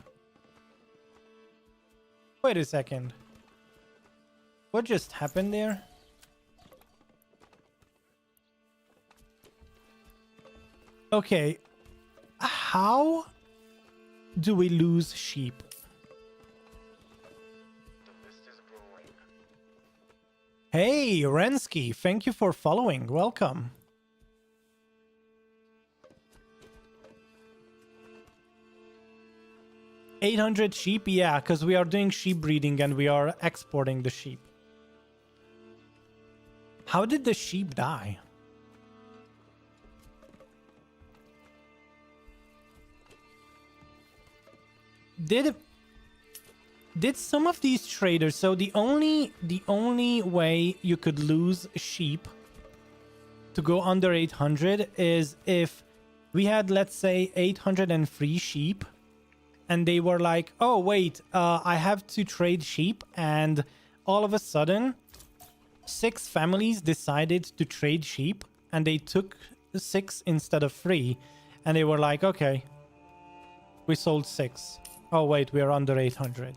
Speaker 1: Wait a second. What just happened there? Okay, how do we lose sheep? Hey, Rensky, thank you for following. Welcome. $800 sheep? Yeah, because we are doing sheep breeding and we are exporting the sheep. How did the sheep die? Did some of these traders... So the only way you could lose sheep to go under 800 is if we had, let's say, 803 sheep and they were like, oh wait, I have to trade sheep, and all of a sudden 6 families decided to trade sheep and they took 6 instead of 3, and they were like, okay, we sold 6. Oh wait, we are under 800.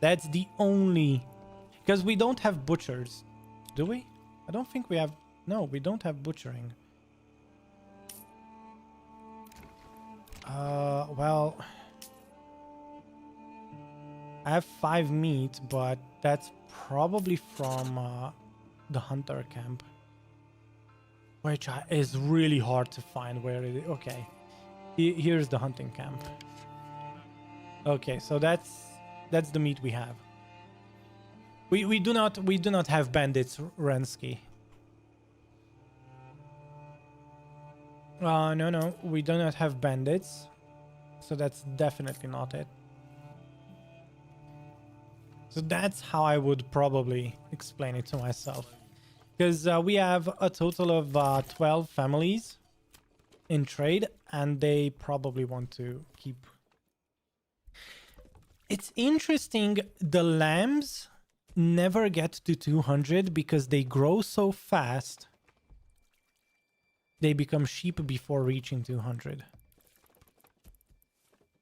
Speaker 1: That's the only... Because we don't have butchers. Do we? I don't think we have... No, we don't have butchering. Well... I have 5 meat, but that's probably from the hunter camp. Which is really hard to find where it is. Okay. Here's the hunting camp. Okay, so that's the meat we have. We do not have bandits, Rensky. No, we do not have bandits. So that's definitely not it. So that's how I would probably explain it to myself. Because we have a total of 12 families in trade, and they probably want to keep... It's interesting, the lambs never get to 200 because they grow so fast. They become sheep before reaching 200.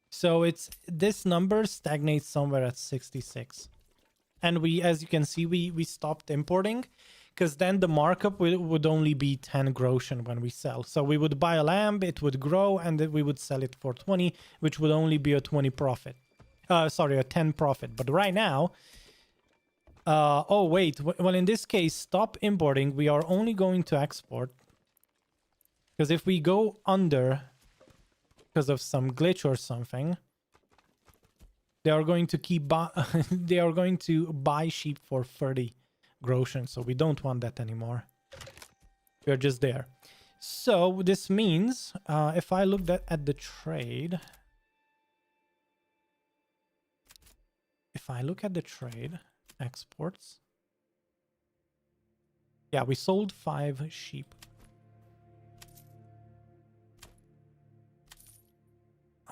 Speaker 1: So it's this number stagnates somewhere at 66. And we, as you can see, we stopped importing, because then the markup would only be 10 groschen when we sell. So we would buy a lamb, it would grow, and then we would sell it for 20, which would only be a 20 profit. Sorry, a 10 profit. But right now... oh, wait. Well, in this case, stop importing. We are only going to export. Because if we go under, because of some glitch or something, they are going to keep they are going to buy sheep for 30 groschen. So we don't want that anymore. We are just there. So this means if I look at the trade... If I look at the trade, exports. Yeah, we sold 5 sheep.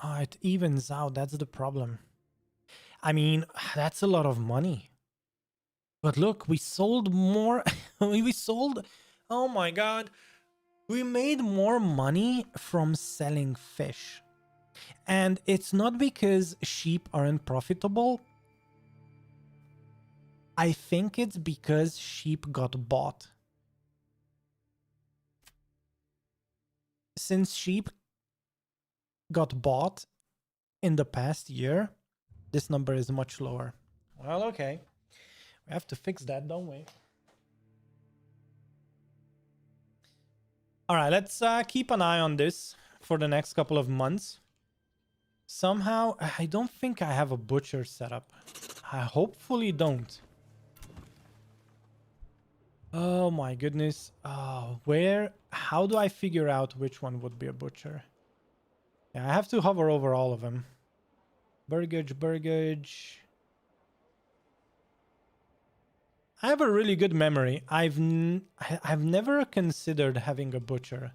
Speaker 1: It evens out. That's the problem. I mean, that's a lot of money. But look, we sold more. We sold. Oh my god. We made more money from selling fish. And it's not because sheep aren't profitable. I think it's because sheep got bought. Since sheep got bought in the past year, this number is much lower. Well, okay. We have to fix that, don't we? All right, let's keep an eye on this for the next couple of months. Somehow, I don't think I have a butcher set up. I hopefully don't. Oh my goodness. How do I figure out which one would be a butcher? Yeah, I have to hover over all of them. Burgage. I have a really good memory. I've never considered having a butcher.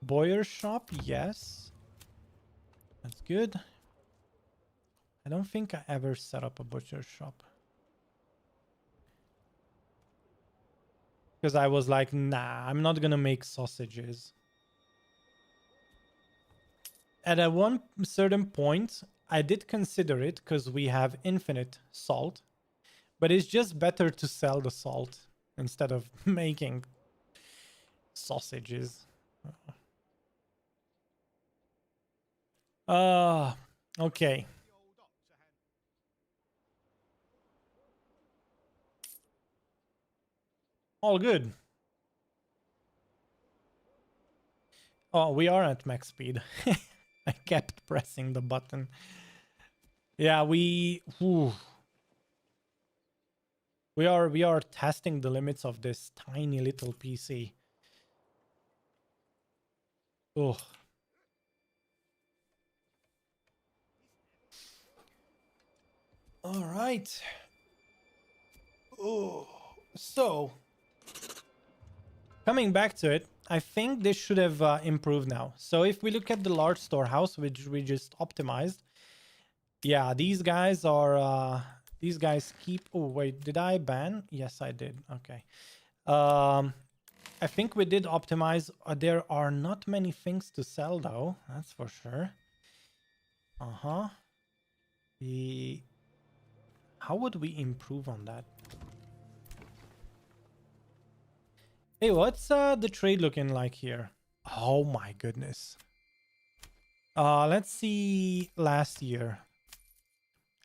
Speaker 1: Boyer shop, yes. That's good. I don't think I ever set up a butcher shop. Because I was like, nah, I'm not gonna make sausages. At a one certain point, I did consider it because we have infinite salt. But it's just better to sell the salt instead of making sausages. Okay. All good. Oh, we are at max speed. I kept pressing the button. Yeah, we are testing the limits of this tiny little PC. Oh. All right. Oh. So, coming back to it, I think this should have improved now. So if we look at the large storehouse, which we just optimized, yeah, these guys are these guys keep. Oh wait, did I ban? Yes, I did. Okay. I think we did optimize. There are not many things to sell though, that's for sure. How would we improve on that? Hey, what's the trade looking like here? Oh my goodness. Let's see last year.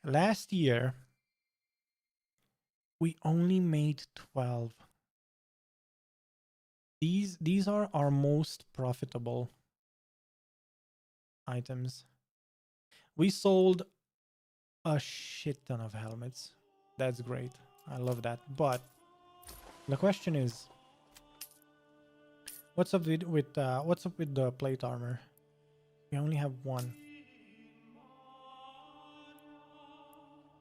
Speaker 1: Last year we only made 12. These are our most profitable items. We sold a shit ton of helmets. That's great. I love that. But the question is, what's up with the plate armor? We only have one.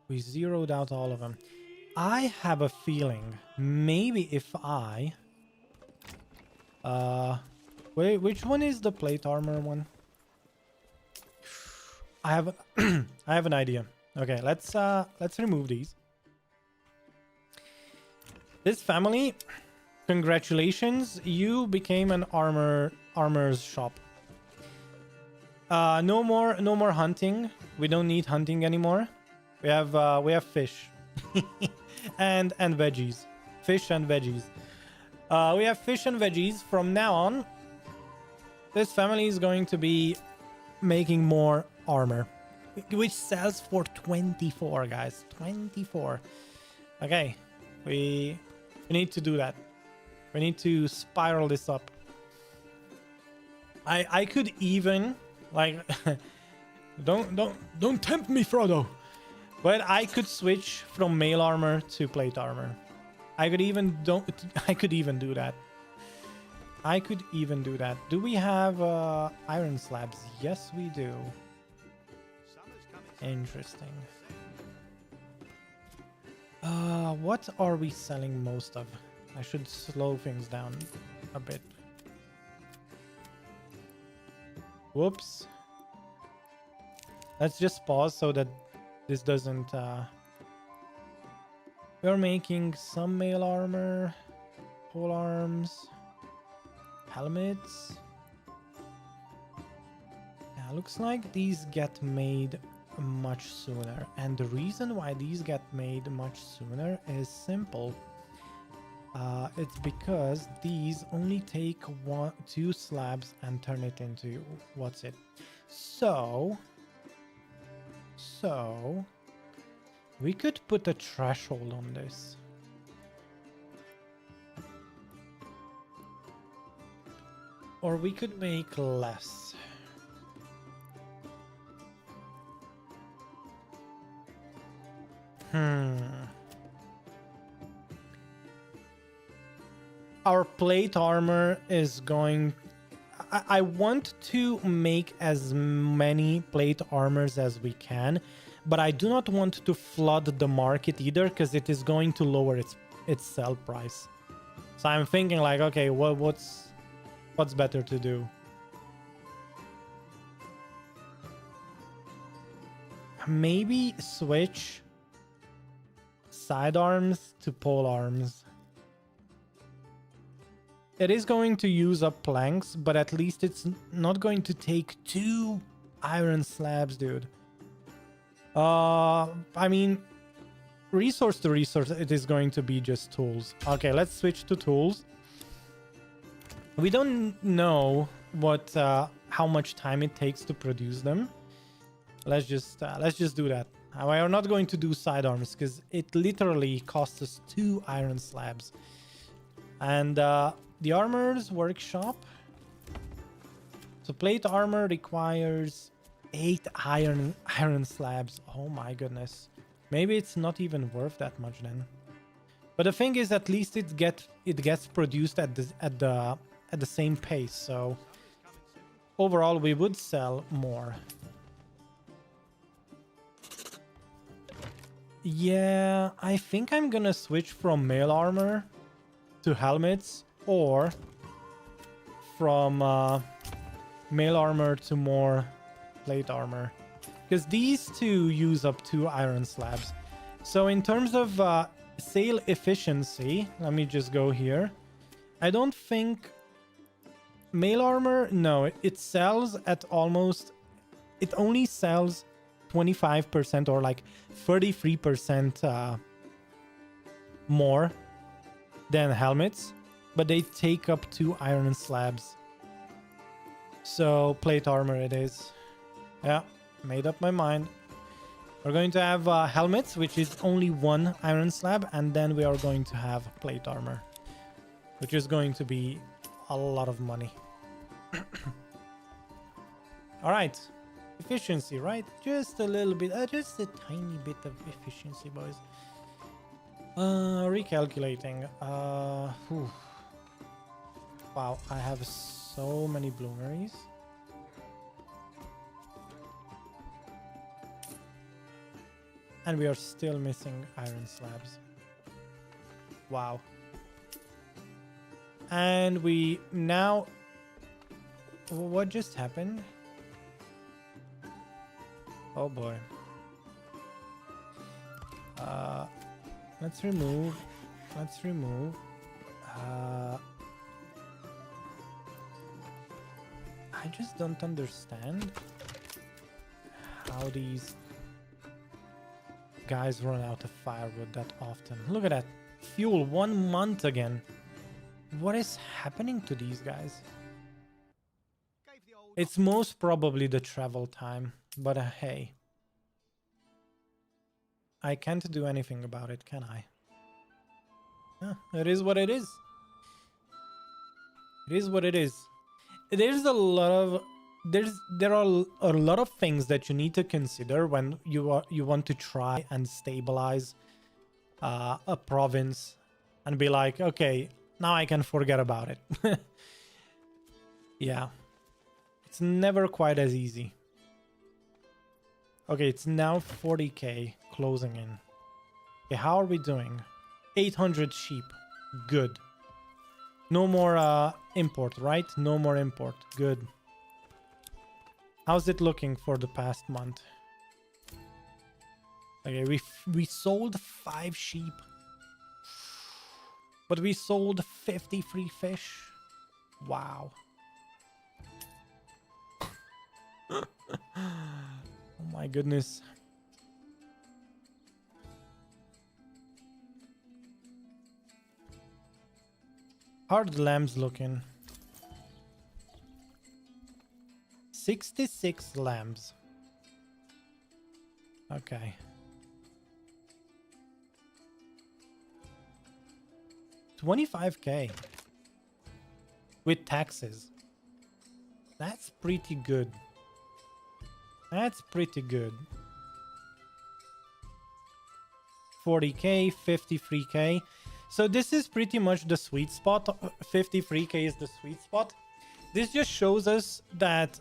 Speaker 1: We zeroed out all of them. I have a feeling maybe if I wait, which one is the plate armor one? I have I have an idea. Okay, let's remove these. This family, congratulations, you became an armor's shop. No more hunting. We don't need hunting anymore. We have fish and veggies. Fish and veggies. We have fish and veggies. From now on, this family is going to be making more armor, which sells for 24, guys. 24. Okay, we need to do that. We need to spiral this up. I could even like don't tempt me, Frodo. But I could switch from mail armor to plate armor. I could even do that. I could even do that. Do we have iron slabs? Yes, we do. Interesting. What are we selling most of? I should slow things down a bit. Whoops. Let's just pause so that This doesn't... We're making some mail armor, pole arms, helmets. Yeah, looks like these get made much sooner. And the reason why these get made much sooner is simple. It's because these only take 2 slabs and turn it into what's it. So we could put a threshold on this. Or we could make less. Our plate armor is going... I want to make as many plate armors as we can, but I do not want to flood the market either, because it is going to lower its sell price. So I'm thinking like, okay, what's better to do? Maybe switch sidearms to pole arms. It is going to use up planks, but at least it's not going to take 2 iron slabs, dude. I mean, resource to resource, it is going to be just tools. Okay, let's switch to tools. We don't know what how much time it takes to produce them. Let's just do that. We are not going to do sidearms because it literally costs us 2 iron slabs. And the armor's workshop. So plate armor requires 8 iron slabs. Oh my goodness. Maybe it's not even worth that much then. But the thing is, at least it gets produced at the same pace. So overall, we would sell more. Yeah, I think I'm gonna switch from mail armor to helmets, or from mail armor to more plate armor, because these two use up 2 iron slabs. So in terms of sale efficiency, let me just go here. I don't think mail armor, no, it sells at almost, it only sells 25% or like 33% more than helmets, but they take up 2 iron slabs. So plate armor it is. Yeah, made up my mind. We're going to have helmets, which is only 1 iron slab, and then we are going to have plate armor, which is going to be a lot of money. All right, efficiency, right? Just a little bit, just a tiny bit of efficiency, boys. Recalculating. Whew. Wow, I have so many bloomeries. And we are still missing iron slabs. Wow. And we now... What just happened? Oh boy. Let's remove. I just don't understand how these guys run out of firewood that often. Look at that. Fuel 1 month again. What is happening to these guys? It's most probably the travel time, but hey. I can't do anything about it, can I? Yeah, it is what it is. It is what it is. There's a lot of... There are a lot of things that you need to consider when you want to try and stabilize a province and be like, okay, now I can forget about it. Yeah. It's never quite as easy. Okay, it's now 40k closing in. Okay, how are we doing? 800 sheep. Good. No more import, right? No more import. Good. How's it looking for the past month? Okay, we sold 5 sheep. But we sold 50 free fish. Wow. Oh my goodness. How are the lambs looking? 66 lambs. Okay. $25K with taxes. That's pretty good. That's pretty good. 40K, 53K. So this is pretty much the sweet spot. 53K is the sweet spot. This just shows us that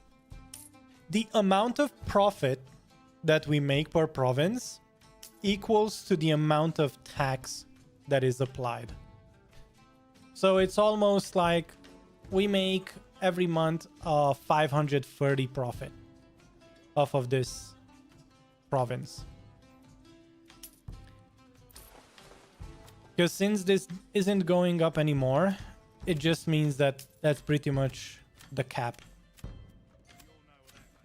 Speaker 1: the amount of profit that we make per province equals to the amount of tax that is applied. So it's almost like we make every month 530 profit off of this province. Because since this isn't going up anymore, it just means that that's pretty much the cap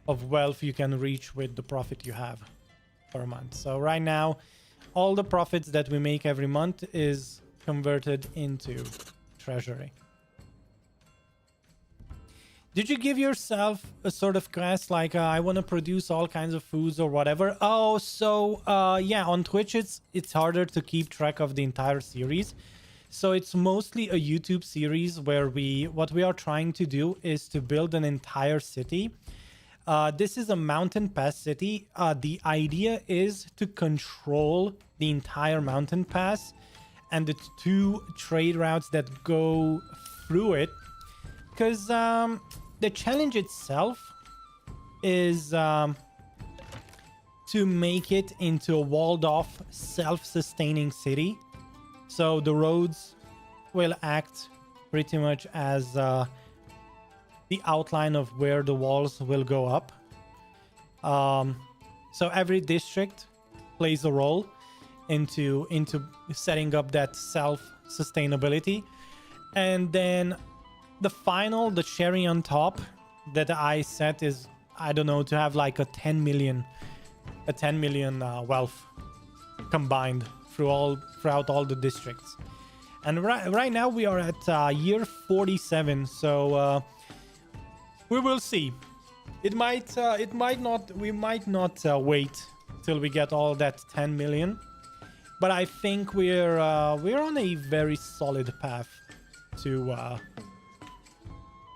Speaker 1: of wealth you can reach with the profit you have per month. So right now, all the profits that we make every month is converted into treasury. Did you give yourself a sort of quest like I want to produce all kinds of foods or whatever? Oh, so yeah, on Twitch it's harder to keep track of the entire series. So it's mostly a YouTube series where what we are trying to do is to build an entire city. This is a mountain pass city. The idea is to control the entire mountain pass and the 2 trade routes that go through it. Because the challenge itself is to make it into a walled-off, self-sustaining city. So the roads will act pretty much as the outline of where the walls will go up. So every district plays a role into setting up that self-sustainability. And then the cherry on top that I set is, I don't know, to have like a 10 million wealth combined throughout all the districts. And right now we are at year 47, so we will see. We might not wait till we get all that 10 million, but I think we're on a very solid path to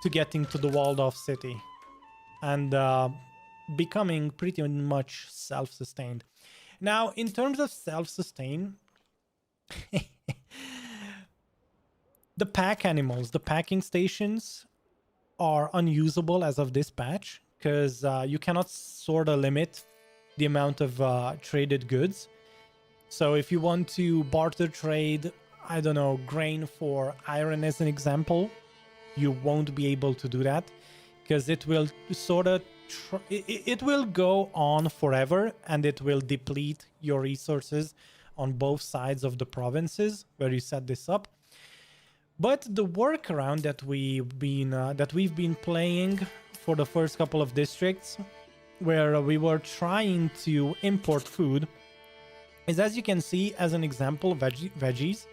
Speaker 1: getting to the walled off city and becoming pretty much self-sustained. Now, in terms of self-sustain, the pack animals, the packing stations are unusable as of this patch because you cannot sort of limit the amount of traded goods. So if you want to barter trade, I don't know, grain for iron as an example, you won't be able to do that because it will sort of it will go on forever and it will deplete your resources on both sides of the provinces where you set this up. But the workaround that we've been playing for the first couple of districts where we were trying to import food is, as you can see, as an example, veggies.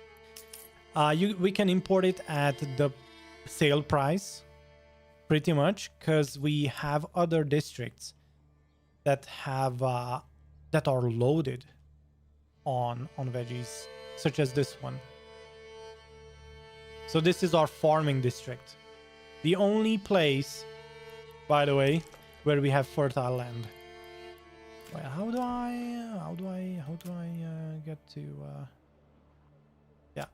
Speaker 1: We can import it at the sale price pretty much because we have other districts that have that are loaded on veggies, such as this one. So this is our farming district, the only place, by the way, where we have fertile land. Wait, how do I get to yeah,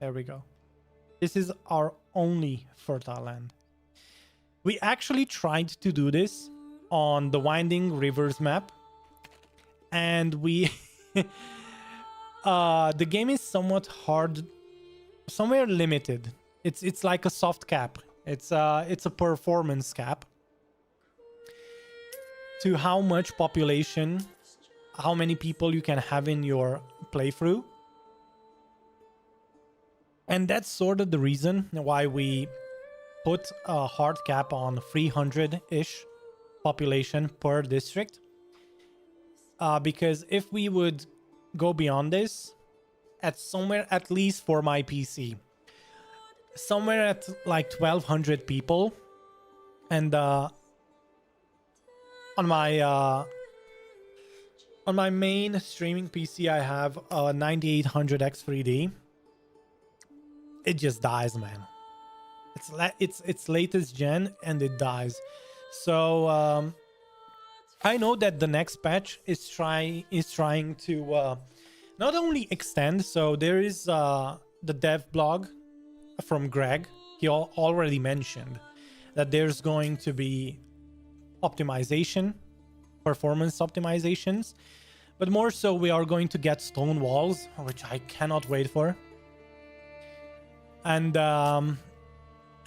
Speaker 1: there we go. This is our only fertile land. We actually tried to do this on the Winding Rivers map, and we the game is somewhat hard, somewhere limited. It's like a soft cap. It's a performance cap to how much population how many people you can have in your playthrough. And that's sort of the reason why we put a hard cap on 300-ish population per district. Because if we would go beyond this, at somewhere, at least for my PC, somewhere at like 1,200 people, and on my main streaming PC, I have a 9800 X3D. It just dies, man. It's latest gen and it dies. So I know that the next patch is trying to not only extend. So there is the dev blog from Greg. He already mentioned that there's going to be optimization, performance optimizations, but more so we are going to get stone walls, which I cannot wait for. And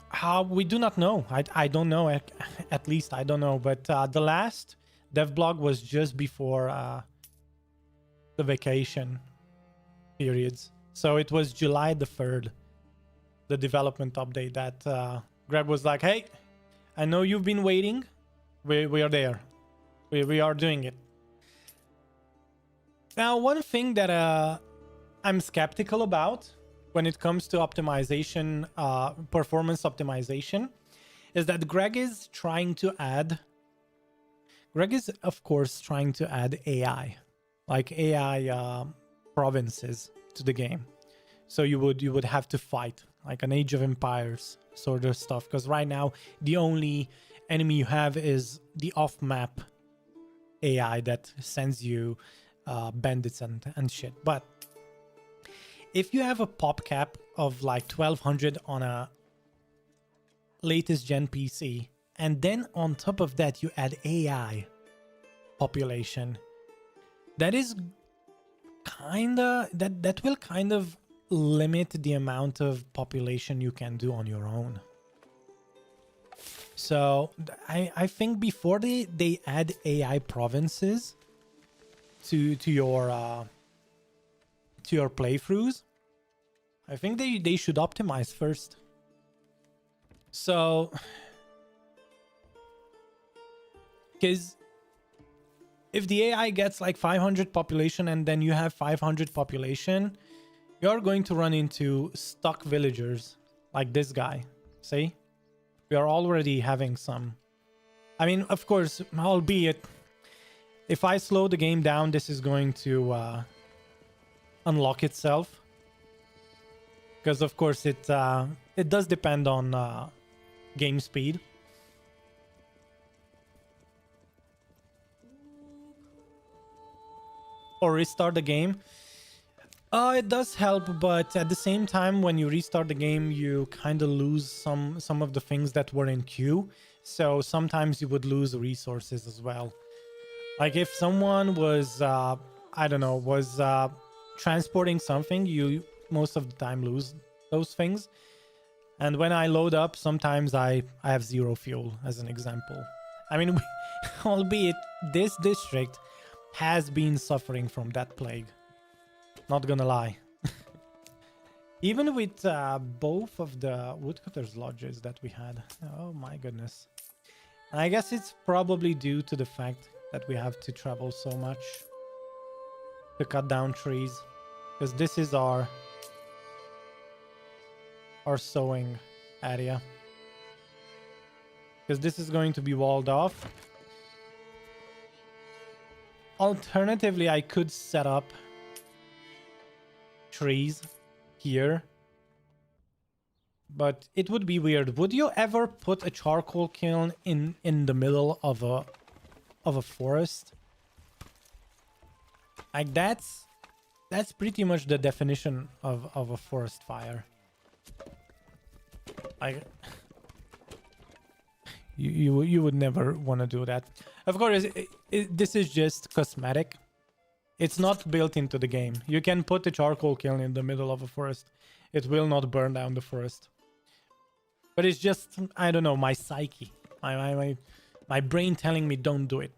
Speaker 1: how we do not know. I don't know. At least I don't know. But the last dev blog was just before the vacation periods. So it was July the 3rd, the development update that Greg was like, hey, I know you've been waiting. We are there. We are doing it. Now, one thing that I'm skeptical about when it comes to optimization, performance optimization, is that Greg is, of course, trying to add AI, like AI provinces to the game. So you would have to fight, like an Age of Empires sort of stuff, because right now the only enemy you have is the off-map AI that sends you bandits and shit. But if you have a pop cap of like 1,200 on a latest gen PC, and then on top of that you add AI population, that is kinda that will kind of limit the amount of population you can do on your own. So I think before they add AI provinces to your playthroughs, I think they should optimize first. So, because if the AI gets like 500 population and then you have 500 population, you're going to run into stuck villagers like this guy. See? We are already having some. I mean, of course, albeit if I slow the game down, this is going to unlock itself. Because of course it does depend on game speed. Or restart the game. It does help, but at the same time, when you restart the game, you kind of lose some of the things that were in queue. So sometimes you would lose resources as well. Like if someone was, I don't know, was transporting something, you most of the time lose those things. And when I load up, sometimes I have 0 fuel, as an example. I mean, albeit this district has been suffering from that plague. Not gonna lie. Even with both of the woodcutters lodges that we had. Oh my goodness. And I guess it's probably due to the fact that we have to travel so much to cut down trees. Because this is our sowing area. Because this is going to be walled off. Alternatively, I could set up trees here, but it would be weird. Would you ever put a charcoal kiln in the middle of a forest? Like that's pretty much the definition of a forest fire. Like you would never want to do that. Of course, this is just cosmetic. It's not built into the game. You can put a charcoal kiln in the middle of a forest. It will not burn down the forest. But it's just, I don't know, my psyche. My brain telling me don't do it.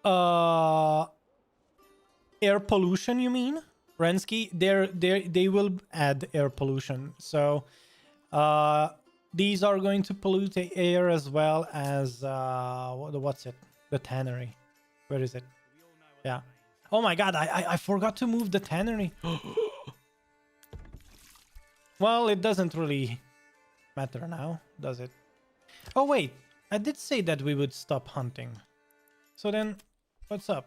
Speaker 1: Uh, air pollution, you mean? Rensky, they will add air pollution. So, these are going to pollute the air as well as what's it? The tannery. Where is it? Yeah. Oh my god, I forgot to move the tannery. Well, it doesn't really matter now, does it? Oh wait, I did say that we would stop hunting. So then, what's up?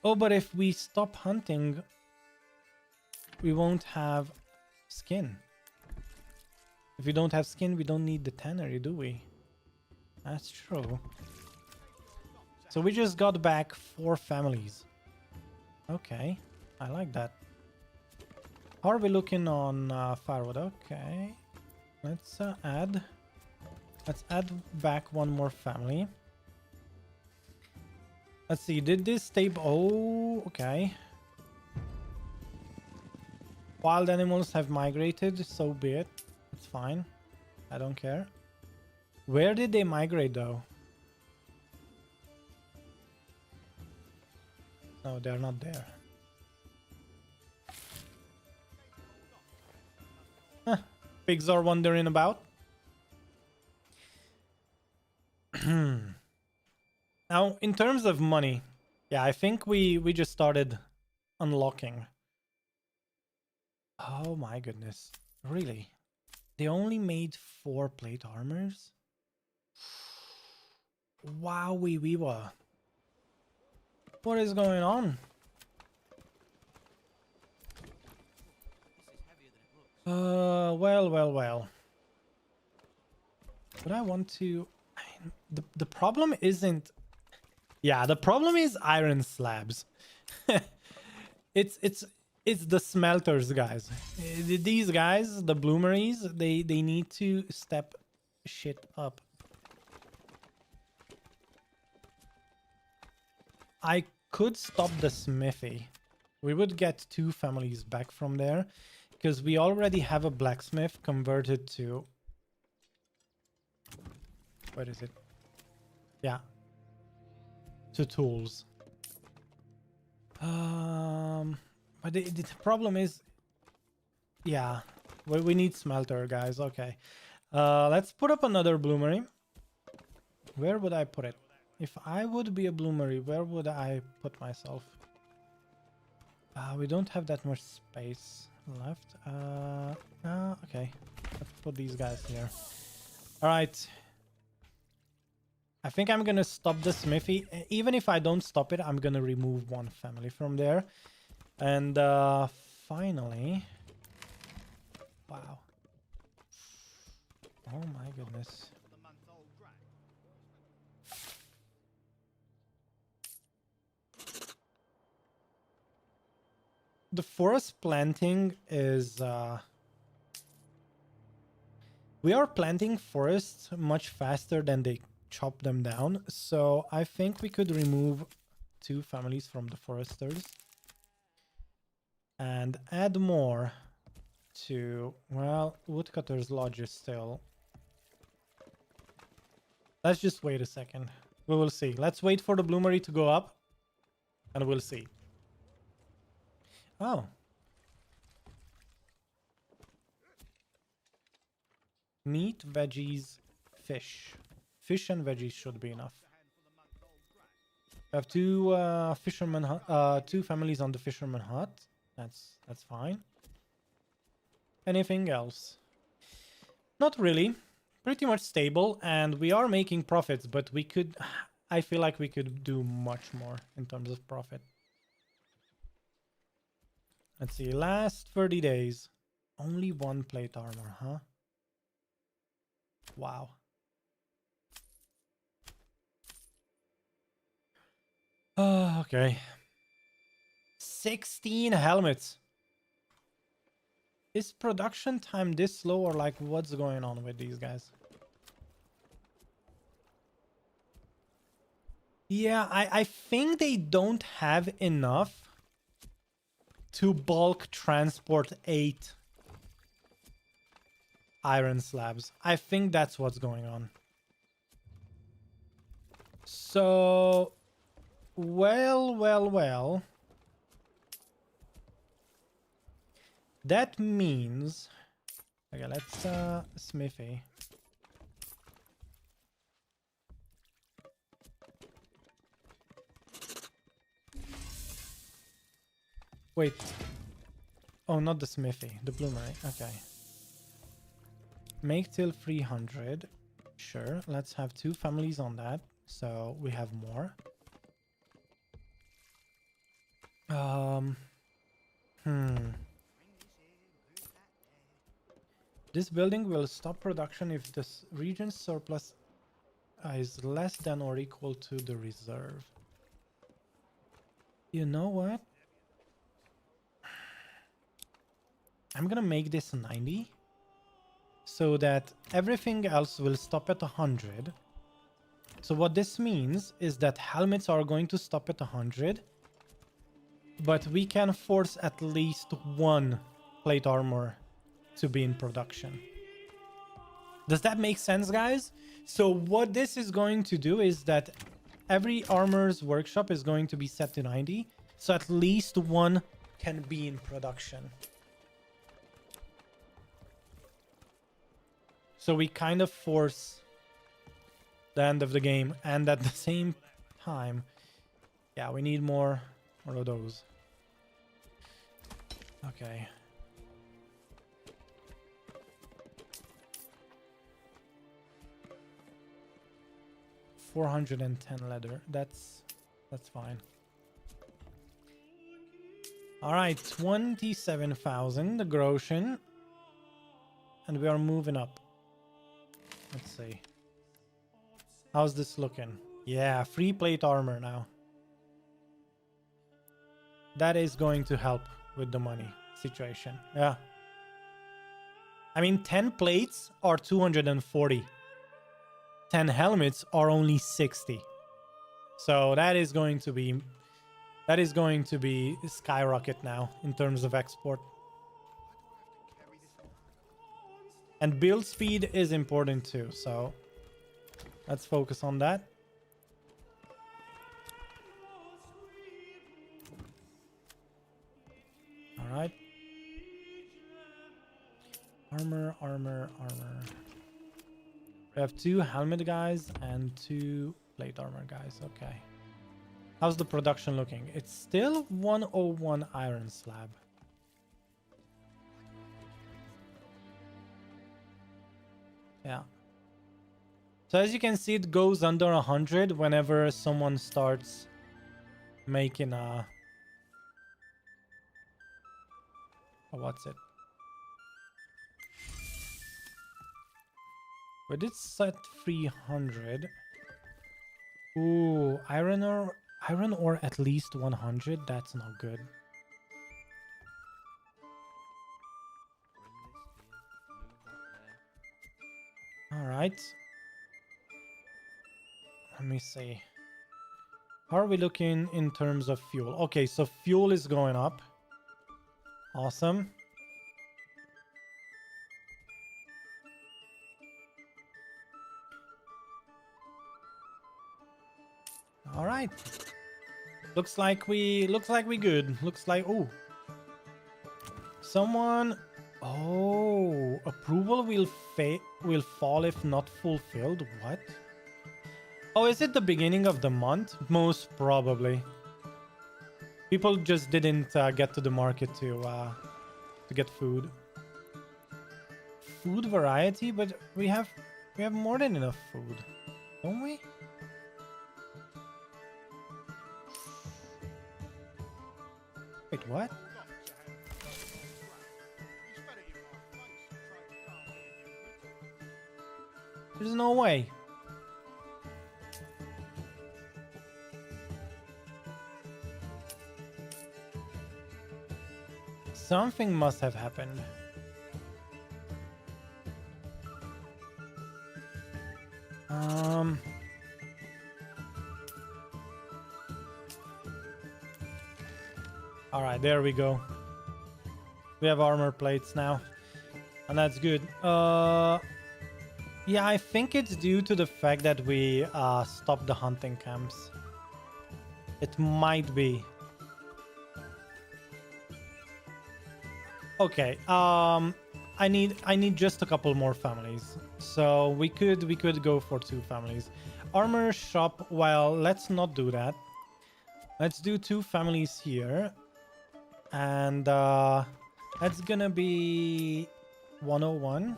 Speaker 1: Oh, but if we stop hunting, we won't have skin. If we don't have skin, we don't need the tannery, do we? That's true. So we just got back 4 families. Okay, I like that. How are we looking on firewood? Okay, let's add back 1 more family. Let's see, did this stay? Oh, okay. Wild animals have migrated, so be it. It's fine. I don't care. Where did they migrate though? No, they're not there. Huh. Pigs are wandering about. Now, in terms of money, yeah, I think we just started unlocking. Oh my goodness. Really? They only made 4 plate armors? Wowie weewa. What is going on? Well. But I want to... The problem isn't... Yeah, the problem is iron slabs. It's the smelters, guys. These guys, the bloomeries, they need to step shit up. I could stop the smithy. We would get 2 families back from there because we already have a blacksmith converted to... What is it? Yeah. To tools. But the problem is... Yeah. We need smelter, guys. Okay. Let's put up another bloomery. Where would I put it? If I would be a bloomery, where would I put myself? We don't have that much space left. Okay. Let's put these guys here. Alright. I think I'm gonna stop the smithy. Even if I don't stop it, I'm gonna remove 1 family from there. And finally... Wow. Oh my goodness. The forest planting is... We are planting forests much faster than they chop them down. So I think we could remove 2 families from the foresters. And add more to... Well, Woodcutter's Lodge is still... Let's just wait a second. We will see. Let's wait for the bloomery to go up. And we'll see. Oh. Meat, veggies, fish. Fish and veggies should be enough. We have 2 fishermen, 2 families on the fisherman hut. That's fine. Anything else? Not really. Pretty much stable, and we are making profits, but we could... I feel like we could do much more in terms of profit. Let's see, last 30 days. Only 1 plate armor, huh? Wow. Okay. 16 helmets. Is production time this slow, or like what's going on with these guys? Yeah, I think they don't have enough to bulk transport 8 iron slabs. I think that's what's going on. So, well. That means... Okay, let's smithy. Wait. Oh, not the smithy. The bloomery. Okay. Make till 300. Sure. Let's have 2 families on that. So we have more. This building will stop production if this region's surplus is less than or equal to the reserve. You know what? I'm gonna make this 90 so that everything else will stop at 100. So what this means is that helmets are going to stop at 100, but we can force at least 1 plate armor to be in production. Does that make sense, guys? So what this is going to do is that every armor's workshop is going to be set to 90, so at least 1 can be in production. So we kind of force the end of the game, and at the same time, yeah, we need more of those. Okay. $410 leather. That's fine. All right, 27,000 aggression, and we are moving up. Let's see. How's this looking? Yeah, free plate armor now. That is going to help with the money situation. Yeah. I mean, 10 plates are 240. 10 helmets are only 60. So that is going to be skyrocket now in terms of export. And build speed is important too, so let's focus on that. All right. Armor. We have 2 helmet guys and 2 plate armor guys. Okay. How's the production looking? It's still 101 iron slab. Yeah. So as you can see, it goes under 100 whenever someone starts making a... Oh, what's it? We did set 300. Ooh, iron ore at least 100. That's not good. All right. Let me see. How are we looking in terms of fuel? Okay, so fuel is going up. Awesome. All right. Looks like we good. Looks like, oh, someone, oh, approval will fall if not fulfilled. What? Oh, is it the beginning of the month? Most probably. People just didn't get to the market to get food. Food variety, but we have more than enough food, don't we? Wait, what? There's no way. Something must have happened. All right, there we go. We have armor plates now, and that's good. Yeah, I think it's due to the fact that we stopped the hunting camps. It might be. Okay. I need just a couple more families. So we could go for 2 families. Armor shop. Well, let's not do that. Let's do 2 families here. And that's gonna be 101.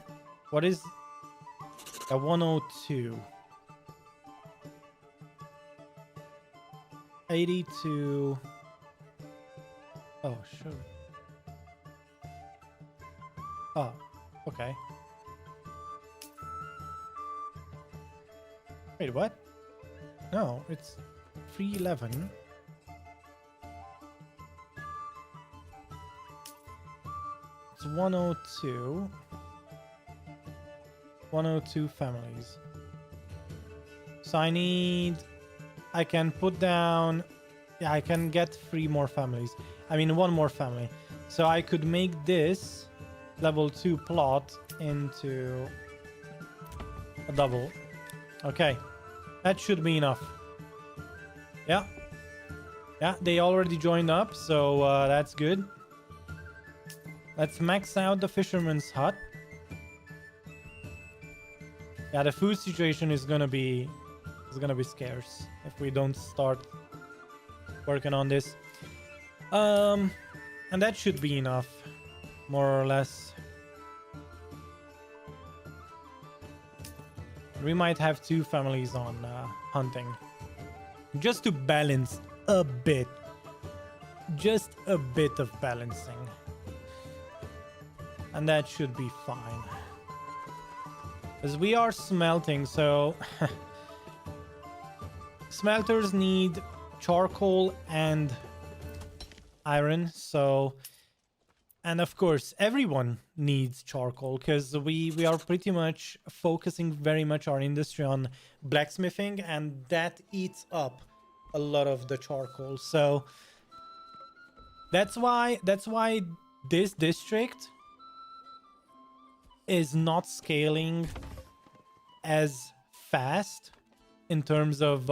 Speaker 1: What is a 102? 82. Oh, shoot. Oh, okay. Wait, what? No, it's 311. It's 102. 102 families. So I can put down, yeah, I can get 3 more families. I mean, 1 more family. So I could make this level 2 plot into a double. Okay, that should be enough. Yeah. Yeah, they already joined up, so that's good. Let's max out the fisherman's hut. Yeah, the food situation is gonna be scarce if we don't start working on this. And that should be enough, more or less. We might have 2 families on hunting, just to balance a bit. Just a bit of balancing, and that should be fine. As we are smelting, so smelters need charcoal and iron, so, and of course everyone needs charcoal, because we are pretty much focusing very much our industry on blacksmithing, and that eats up a lot of the charcoal. So that's why this district is not scaling as fast in terms of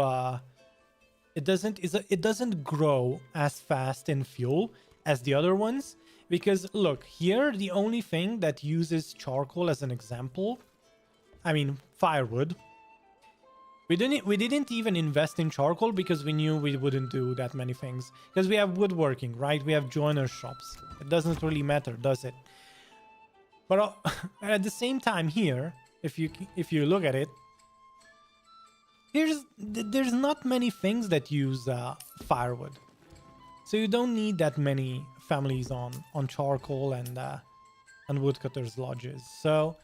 Speaker 1: it doesn't grow as fast in fuel as the other ones, because look here, the only thing that uses charcoal as an example, I mean firewood, we didn't even invest in charcoal because we knew we wouldn't do that many things, because we have woodworking, right? We have joiner shops. It doesn't really matter, does it? But at the same time here, if you look at it, there's not many things that use firewood, so you don't need that many families on charcoal and woodcutters lodges. So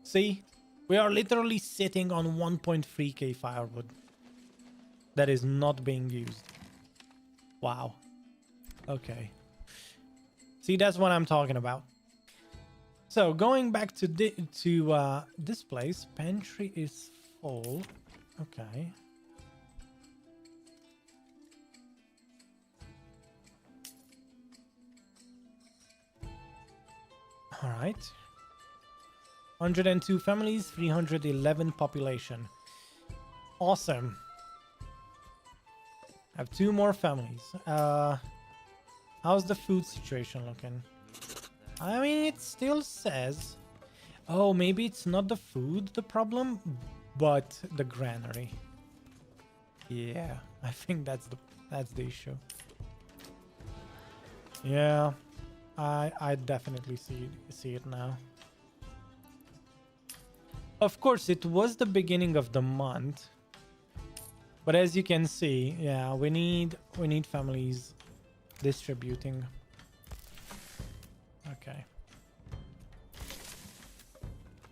Speaker 1: see, we are literally sitting on 1.3k firewood that is not being used. Wow. Okay. See, that's what I'm talking about. So going back to this place, pantry is full. Okay. All right. 102 families, 311 population. Awesome. I have 2 more families. How's the food situation looking? I mean, it still says... Oh, maybe it's not the food the problem, but the granary. Yeah, I think that's the issue. Yeah, I definitely see it now. Of course, it was the beginning of the month, but as you can see, yeah, we need families distributing. Okay.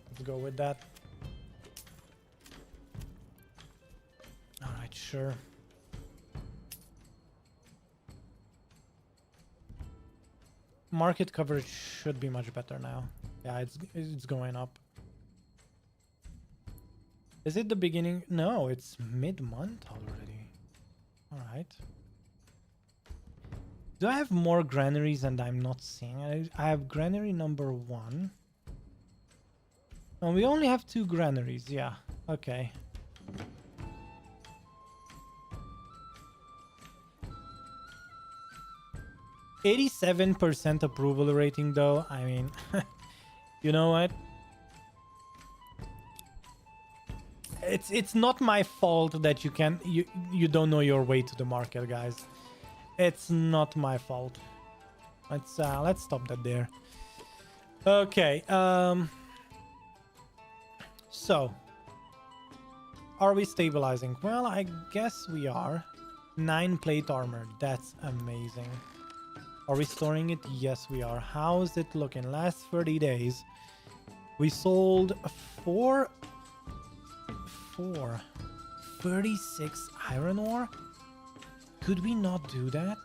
Speaker 1: Let's go with that. All right, sure. Market coverage should be much better now. Yeah, it's going up. Is it the beginning? No, it's mid-month already. All right. Do I have more granaries and I'm not seeing? I have granary number 1. And we only have 2 granaries, yeah. Okay. %87 approval rating though. I mean, you know what? It's not my fault that you don't know your way to the market, guys. It's not my fault. Let's stop that there. Okay. So are we stabilizing? Well, I guess we are. 9 plate armor. That's amazing. Are we storing it? Yes, we are. How's it looking? Last 30 days, we sold 36 iron ore. Could we not do that?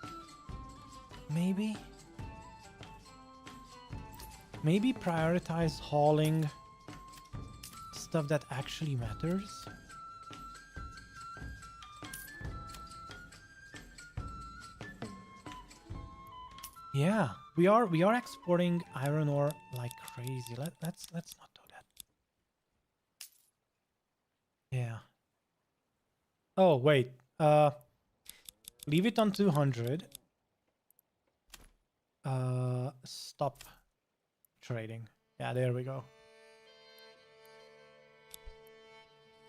Speaker 1: Maybe prioritize hauling stuff that actually matters. Yeah, we are exporting iron ore like crazy. Let's not do that. Yeah. Oh wait. Leave it on 200. Stop trading. Yeah, there we go.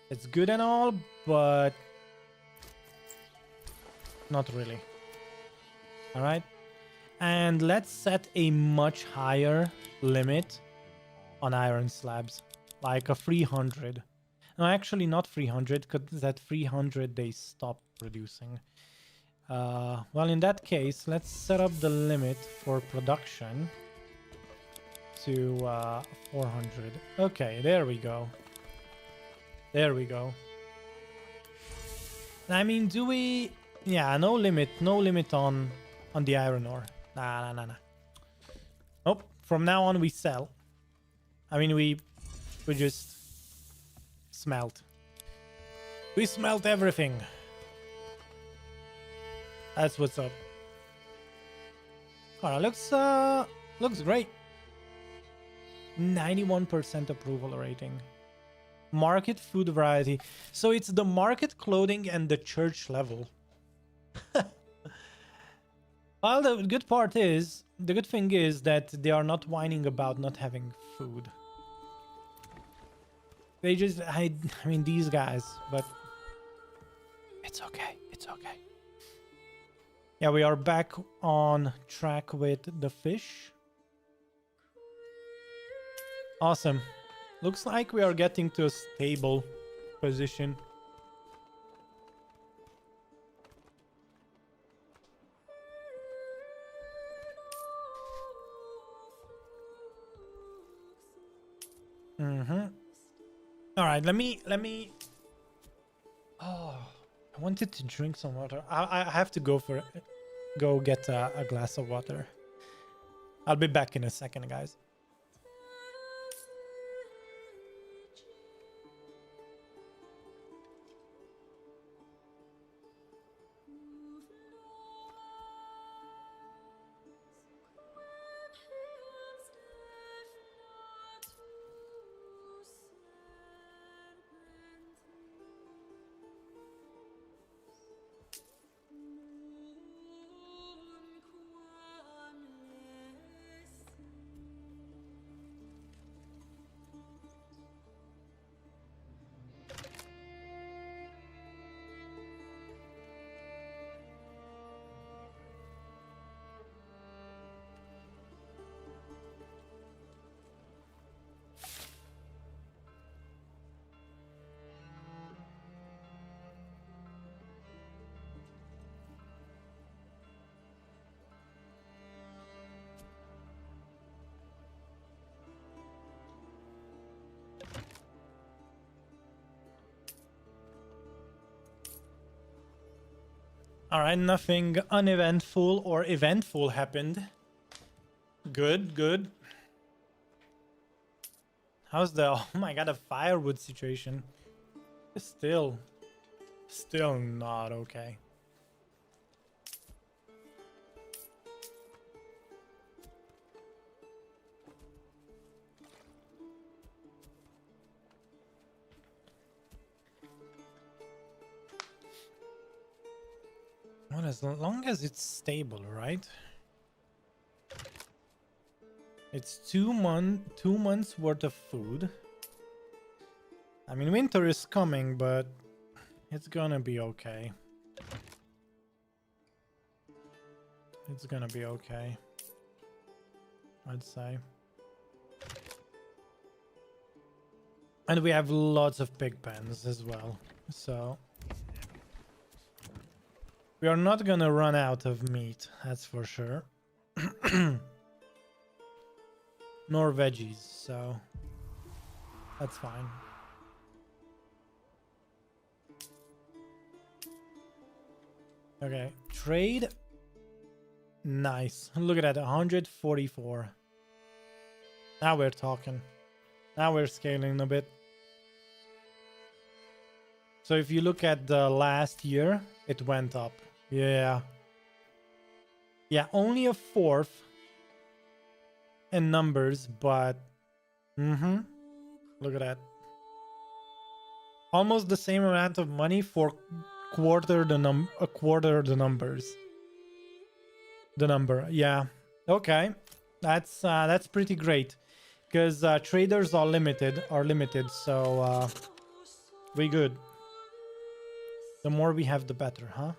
Speaker 1: It's good and all, but not really. All right. And let's set a much higher limit on iron slabs, like a 300. No, actually not 300, because at 300 they stop producing. Well, in that case, let's set up the limit for production to 400. Okay, there we go. There we go. I mean, do we... Yeah, no limit on the iron ore. Nah. Nope. From now on, we sell. I mean, we just smelt. We smelt everything. That's what's up. Alright, looks great. 91% approval rating. Market food variety. So it's the market clothing and the church level. Well, the good thing is that they are not whining about not having food. They just, I mean, these guys, but it's okay. It's okay. Yeah, we are back on track with the fish. Awesome. Looks like we are getting to a stable position. All right, let me. Oh, I wanted to drink some water. I have to go get a glass of water. I'll be back in a second, guys. All right, nothing uneventful or eventful happened. Good. How's the... Oh my god, the firewood situation? Still not okay. Well, as long as it's stable, right? It's 2 months worth of food. I mean, winter is coming, but it's gonna be okay. It's gonna be okay, I'd say. And we have lots of pig pens as well, so we are not gonna run out of meat, that's for sure. Nor veggies, so that's fine. Okay, trade. Nice. Look at that, 144. Now we're talking. Now we're scaling a bit. So if you look at the last year, it went up. Yeah. Yeah, only a fourth in numbers, but look at that. Almost the same amount of money for a quarter the numbers. The number, yeah. Okay. That's pretty great. Because traders are limited, so we good. The more we have, the better, huh?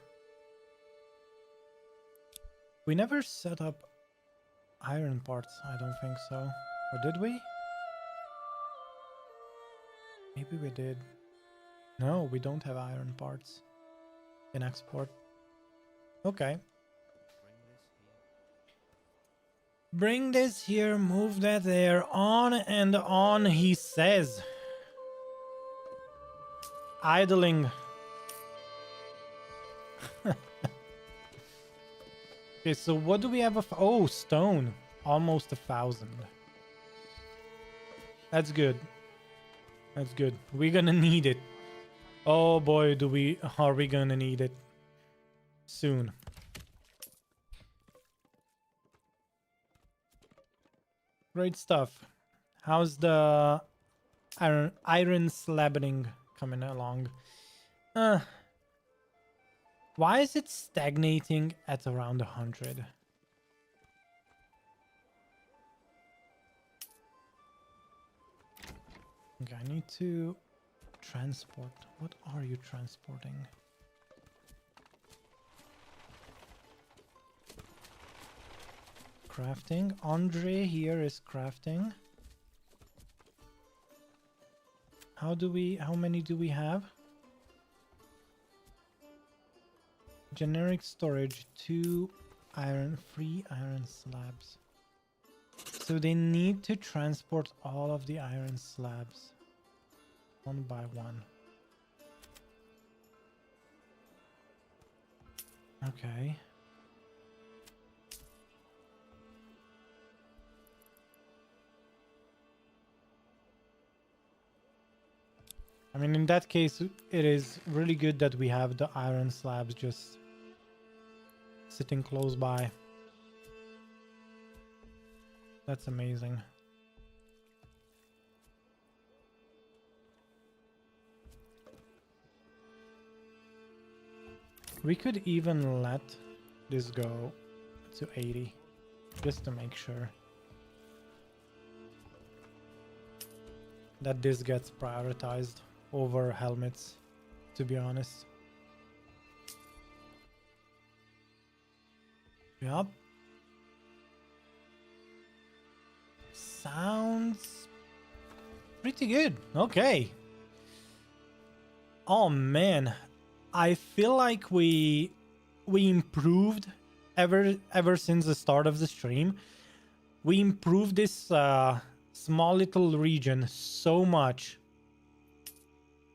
Speaker 1: We never set up iron parts, I don't think so. Or did we? Maybe we did. No, we don't have iron parts in export. Okay. Bring this here, move that there, on and on, he says. Idling. Okay, so what do we have? Oh, stone. Almost 1,000. That's good. That's good. We're gonna need it. Oh boy, are we gonna need it soon. Great stuff. How's the iron slabbing coming along? Why is it stagnating at around 100? Okay, I need to transport. What are you transporting? Crafting. Andre here is crafting. How many do we have? Generic storage, 2 iron, 3 iron slabs. So they need to transport all of the iron slabs one by one. Okay. I mean, in that case, it is really good that we have the iron slabs just sitting close by. That's amazing. We could even let this go to 80, just to make sure that this gets prioritized over helmets, to be honest. Yup. Sounds pretty good. Okay. Oh man, I feel like we improved ever since the start of the stream. We improved this small little region so much.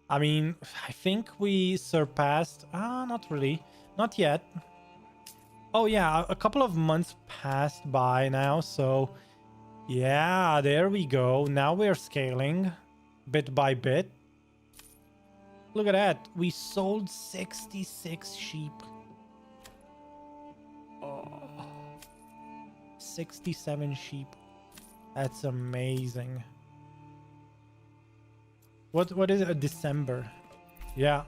Speaker 1: I mean, I think we surpassed... not really. Not yet. Oh yeah, a couple of months passed by now, so... Yeah, there we go. Now we're scaling bit by bit. Look at that. We sold 66 sheep. Oh. 67 sheep. That's amazing. What is it? December. Yeah.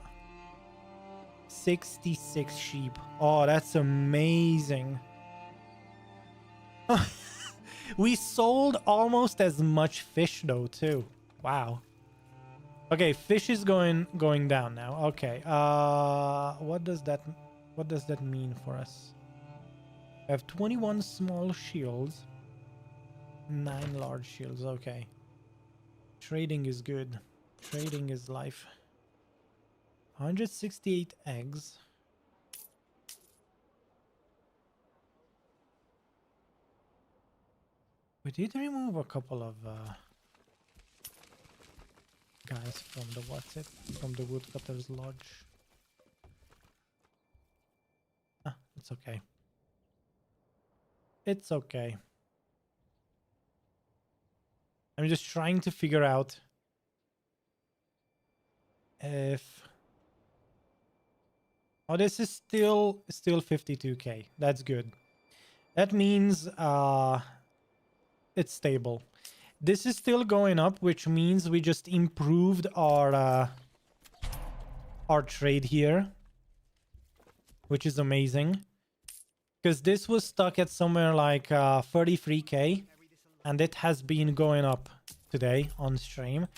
Speaker 1: 66 sheep. Oh, that's amazing. We sold almost as much fish though too. Wow. Okay, fish is going down now. Okay. What does that mean for us? I have 21 small shields, 9 large shields. Okay. Trading is good. Trading is life. 168 eggs. We did remove a couple of guys from the from the woodcutter's lodge. Ah, it's okay. It's okay. I'm just trying to figure out if... Oh, this is still 52k. That's good. That means it's stable. This is still going up, which means we just improved our trade here, which is amazing. Because this was stuck at somewhere like 33k, and it has been going up today on stream.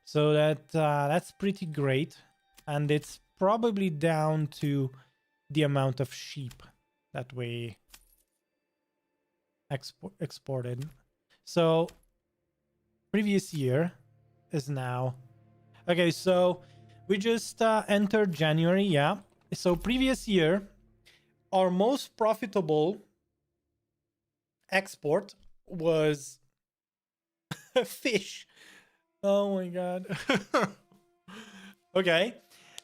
Speaker 1: So that's pretty great. And it's probably down to the amount of sheep that we exported. So previous year is now... Okay, so we just entered January, yeah. So previous year, our most profitable export was fish. Oh my god. Okay.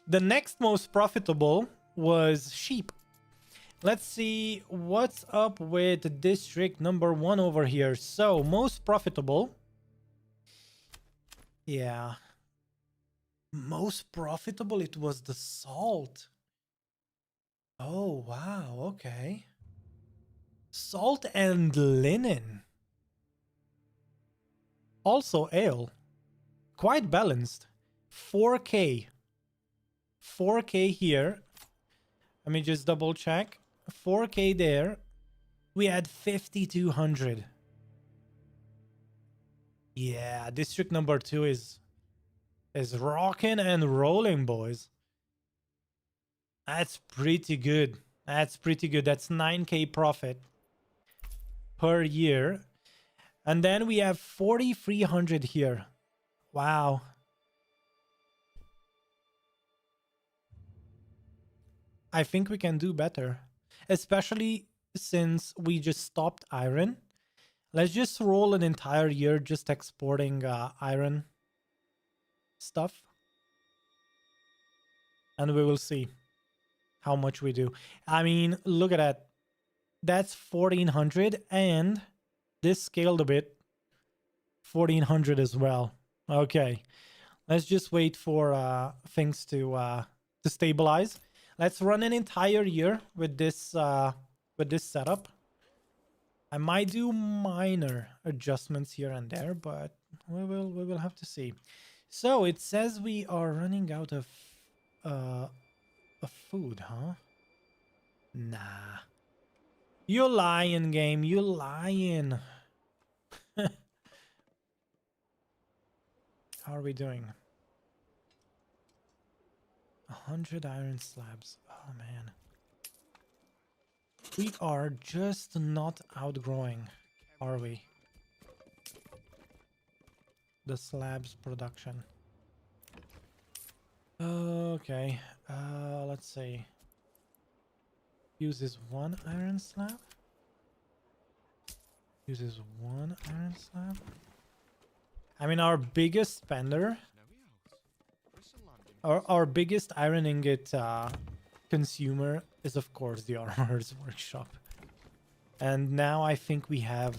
Speaker 1: The next most profitable was sheep. Let's see what's up with district number 1 over here. So, most profitable. Yeah. Most profitable, it was the salt. Oh, wow. Okay. Salt and linen. Also ale. Quite balanced. 4k. 4k here. Let me just double check. 4k there. We had 5200. Yeah, district number 2 is rocking and rolling, boys. That's pretty good. That's pretty good. That's 9k profit per year. And then we have 4300 here. Wow. I think we can do better, especially since we just stopped iron. Let's just roll an entire year just exporting iron stuff, and we will see how much we do. I mean, look at that. That's 1400, and this scaled a bit. 1400 as well. Okay, let's just wait for things to stabilize. Let's run an entire year with this setup. I might do minor adjustments here and there, but we will have to see. So it says we are running out of food, huh? Nah. You lying, game. You lying. How are we doing? 100 iron slabs. Oh, man. We are just not outgrowing, are we? The slabs production. Okay. Let's see. Uses 1 iron slab. Uses 1 iron slab. I mean, our biggest spender, our biggest iron ingot consumer is, of course, the armorer's workshop. And now I think we have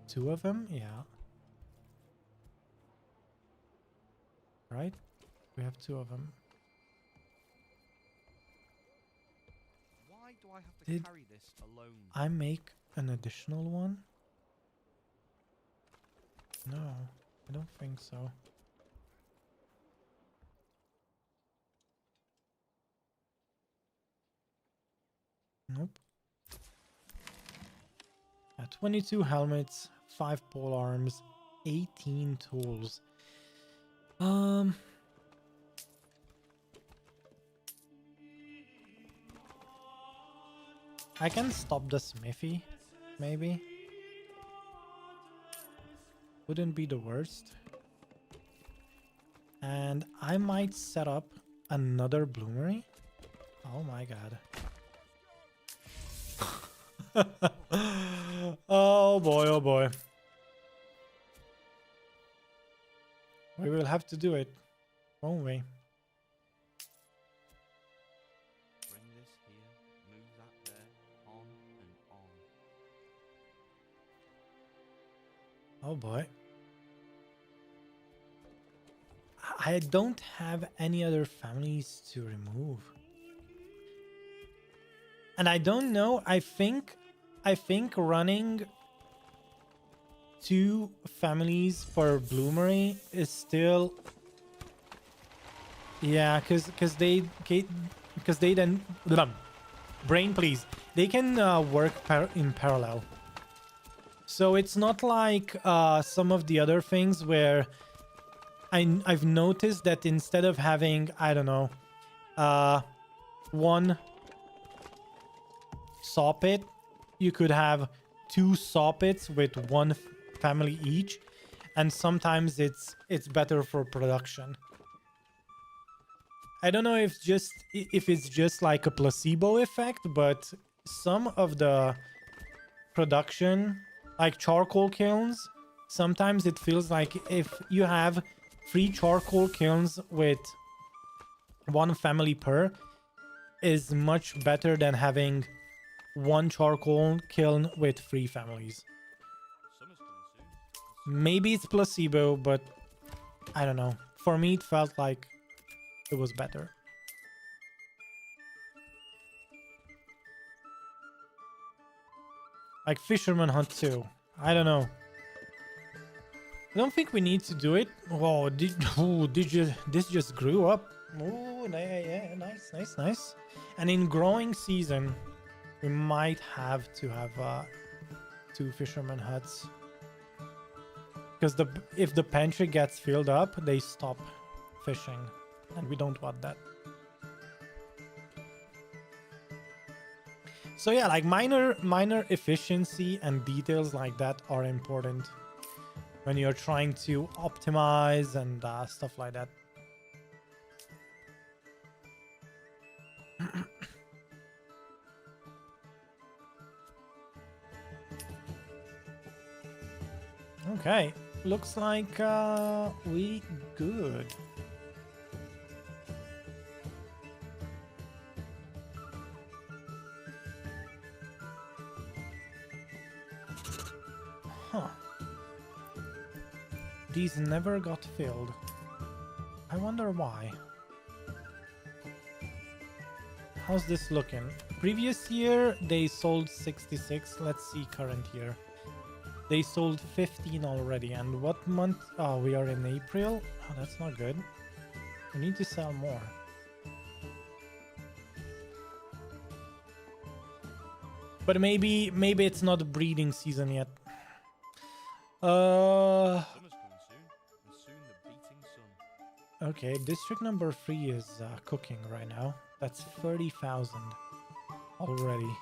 Speaker 1: 2 of them. Yeah. Right? We have 2 of them.
Speaker 2: Why do I have to carry this alone?
Speaker 1: I make an additional one? No, I don't think so. Nope. 22 helmets, 5 pole arms, 18 tools. I can stop the smithy, maybe. Wouldn't be the worst. And I might set up another bloomery. Oh my god. Oh boy, oh boy. We will have to do it, won't we?
Speaker 2: Bring this here, move that there, on and on.
Speaker 1: Oh boy. I don't have any other families to remove. And I don't know, I think running 2 families per bloomery is still, yeah, because they then brain please, they can work in parallel. So it's not like some of the other things where I've noticed that instead of having, I don't know, 1 saw pit, you could have 2 saw pits with 1 family each, and sometimes it's better for production. I don't know if it's just like a placebo effect, but some of the production, like charcoal kilns, sometimes it feels like if you have 3 charcoal kilns with 1 family per is much better than having 1 charcoal kiln with 3 families.
Speaker 2: Summer's coming soon.
Speaker 1: Maybe it's placebo, but I don't know. For me, it felt like it was better. Like Fisherman Hunt 2. I don't know. I don't think we need to do it. Oh, this just grew up. Oh, yeah, nice. And in growing season, we might have to have 2 fisherman huts. Because if the pantry gets filled up, they stop fishing. And we don't want that. So yeah, like minor efficiency and details like that are important when you're trying to optimize and stuff like that. Okay, looks like we good. Huh. These never got filled. I wonder why. How's this looking? Previous year they sold 66. Let's see current year. They sold 15 already. And what month? Oh, we are in April. Oh, that's not good. We need to sell more. But maybe it's not breeding season yet.
Speaker 2: Summer's coming soon, and soon the beating sun.
Speaker 1: Okay, district number 3 is cooking right now. That's 30,000 already.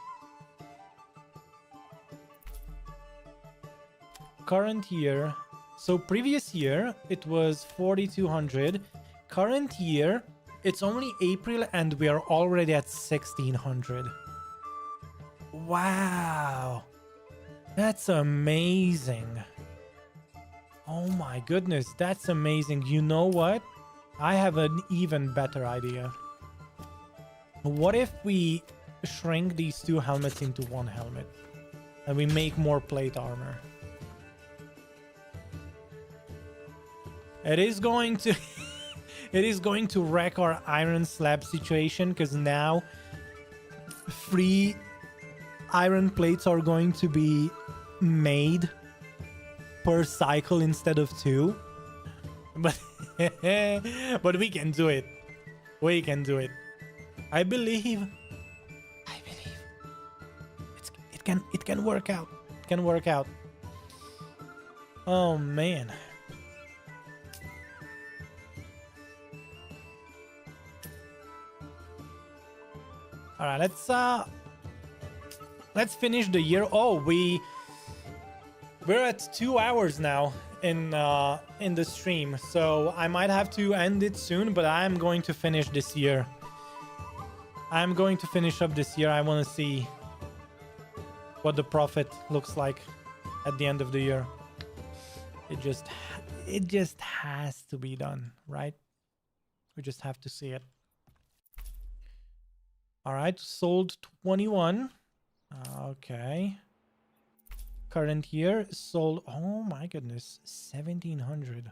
Speaker 1: Current year, so previous year it was 4,200. Current year it's only April and we are already at 1,600. Wow, that's amazing. Oh my goodness, that's amazing. You know what? I have an even better idea. What if we shrink these 2 helmets into 1 helmet and we make more plate armor? It is going to it is going to wreck our iron slab situation, because now 3 iron plates are going to be made per cycle instead of 2. But but we can do it. We can do it. I believe. It can work out. It can work out. Oh man. All right, let's finish the year. Oh, we're at 2 hours now in the stream, so I might have to end it soon, but I'm going to finish this year. I'm going to finish up this year. I want to see what the profit looks like at the end of the year. It just has to be done, right? We just have to see it. All right, sold 21. Okay. Current year sold, oh my goodness, 1700.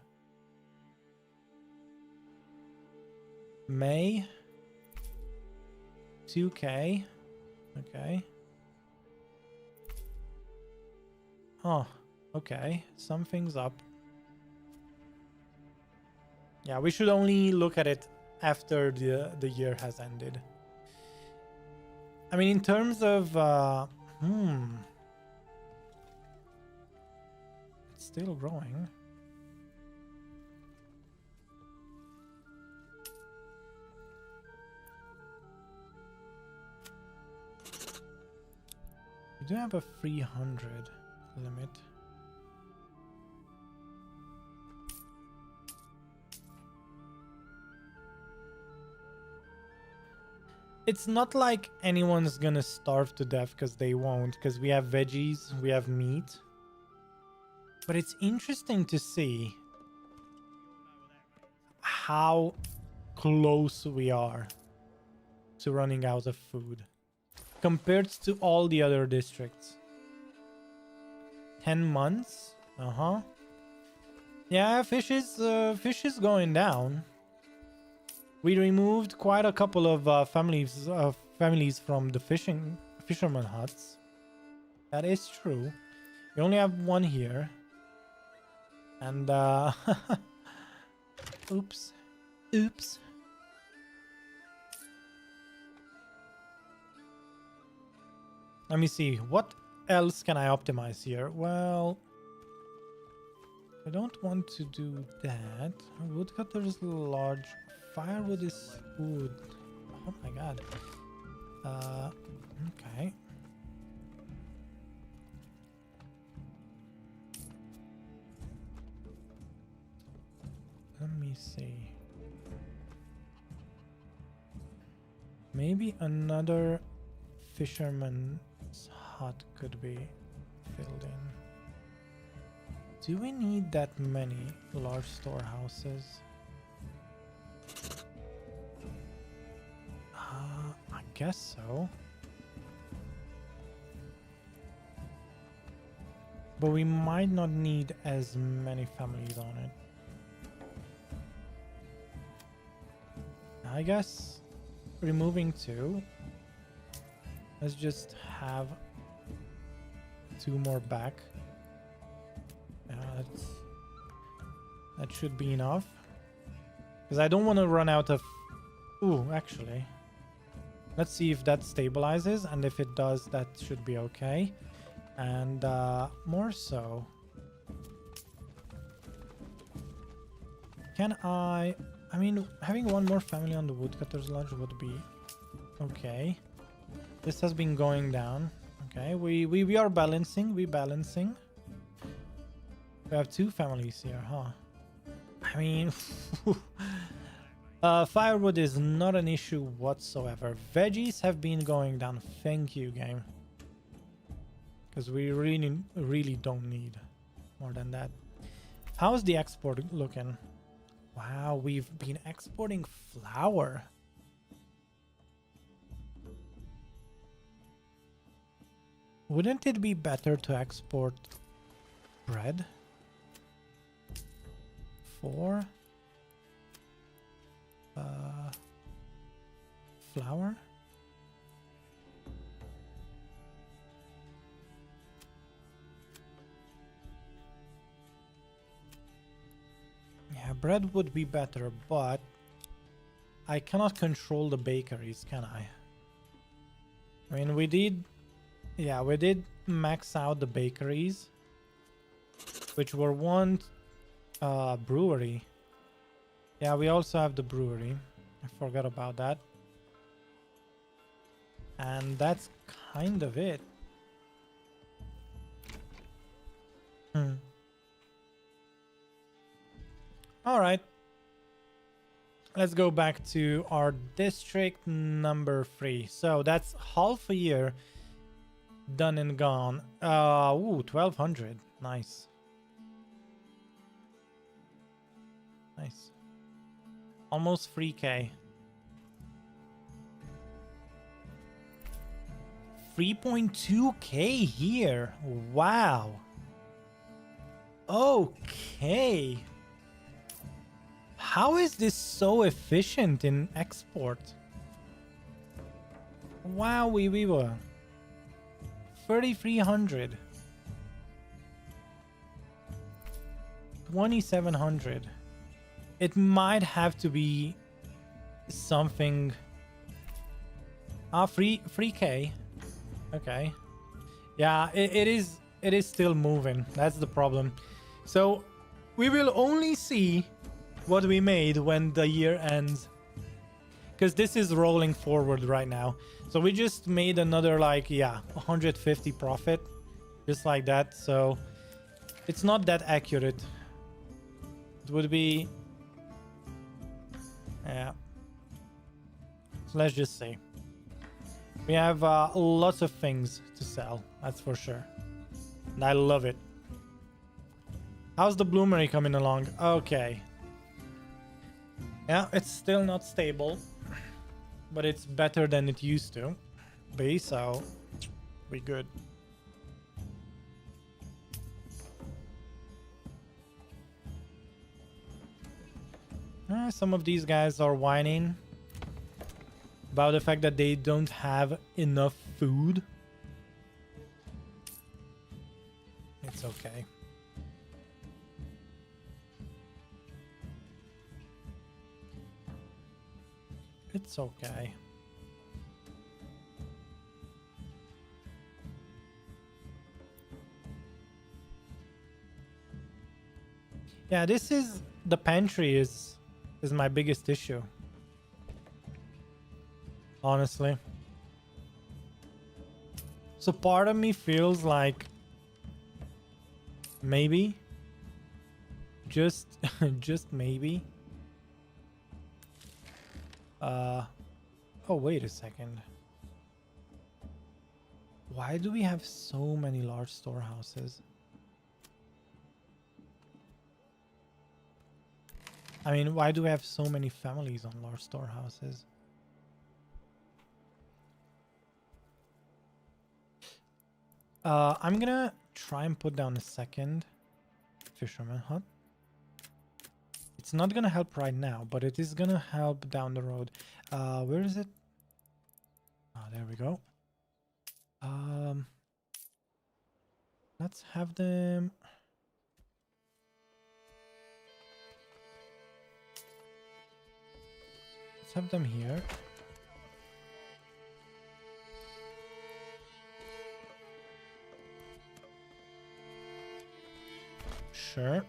Speaker 1: May 2K. Okay. Oh, okay. Something's up. Yeah, we should only look at it after the year has ended. I mean, in terms of it's still growing. We do have a 300 limit. It's not like anyone's gonna starve to death, because they won't, because we have veggies, we have meat. But it's interesting to see how close we are to running out of food compared to all the other districts. 10 months? Yeah, fish is going down. We removed quite a couple of families from the fisherman huts. That is true. We only have one here. And oops. Oops. Let me see. What else can I optimize here? Well, I don't want to do that. Woodcutter is large. Firewood is wood. Oh my god. Okay. Let me see. Maybe another fisherman's hut could be filled in. Do we need that many large storehouses? I guess so. But we might not need as many families on it. I guess removing 2. Let's just have 2 more back. That should be enough. Because I don't want to run out of... Ooh, actually. Let's see if that stabilizes, and if it does, that should be okay. And more so. Can I mean, having one more family on the woodcutter's lodge would be okay. This has been going down. Okay, we are balancing. We have 2 families here, huh? I mean, firewood is not an issue whatsoever. Veggies have been going down. Thank you, game. Because we really don't need more than that. How's the export looking? Wow, we've been exporting flour. Wouldn't it be better to export bread? For flour? Yeah, bread would be better, but I cannot control the bakeries, can I? I mean, we did Yeah, we did max out the bakeries, which were one brewery. Yeah, we also have the brewery. I forgot about that. And that's kind of it. All right. Let's go back to our district number 3. So that's half a year done and gone. Ooh, 1200. Nice. Nice. Almost 3k. 3.2k here. Wow. Okay. How is this so efficient in export? Wow, we were 3,300, 2,700. It might have to be something. Free K. Okay. Yeah, it is still moving. That's the problem. So we will only see what we made when the year ends, because this is rolling forward right now. So we just made another 150 profit, just like that. So it's not that accurate. It would be, yeah. So let's just say we have lots of things to sell, that's for sure, and I love it. How's the bloomery coming along? Okay. Yeah, it's still not stable, but it's better than it used to be, so we good. Some of these guys are whining about the fact that they don't have enough food. It's okay. It's okay. Yeah, this is the pantry is my biggest issue. Honestly. So part of me feels like maybe just maybe oh, wait a second. Why do we have so many large storehouses? I mean, why do we have so many families on large storehouses? I'm gonna try and put down a second fisherman hut. It's not gonna help right now, but it is gonna help down the road. Where is it? Ah, there we go. Let's have them. Let's have them here. Sure.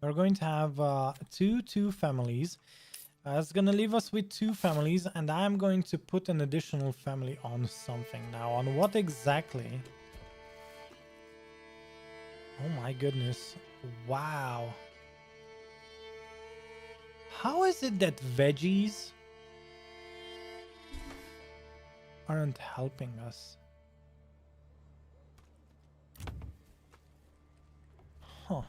Speaker 1: We're going to have two families. It's gonna leave us with 2 families, and I'm going to put an additional family on something now. On what exactly? Oh my goodness. Wow. How is it that veggies aren't helping us? Huh.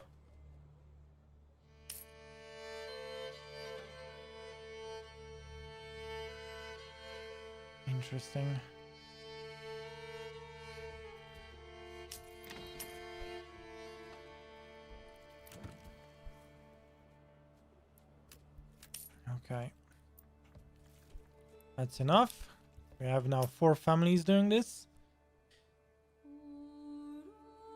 Speaker 1: Interesting. Okay. That's enough. We have now 4 families doing this.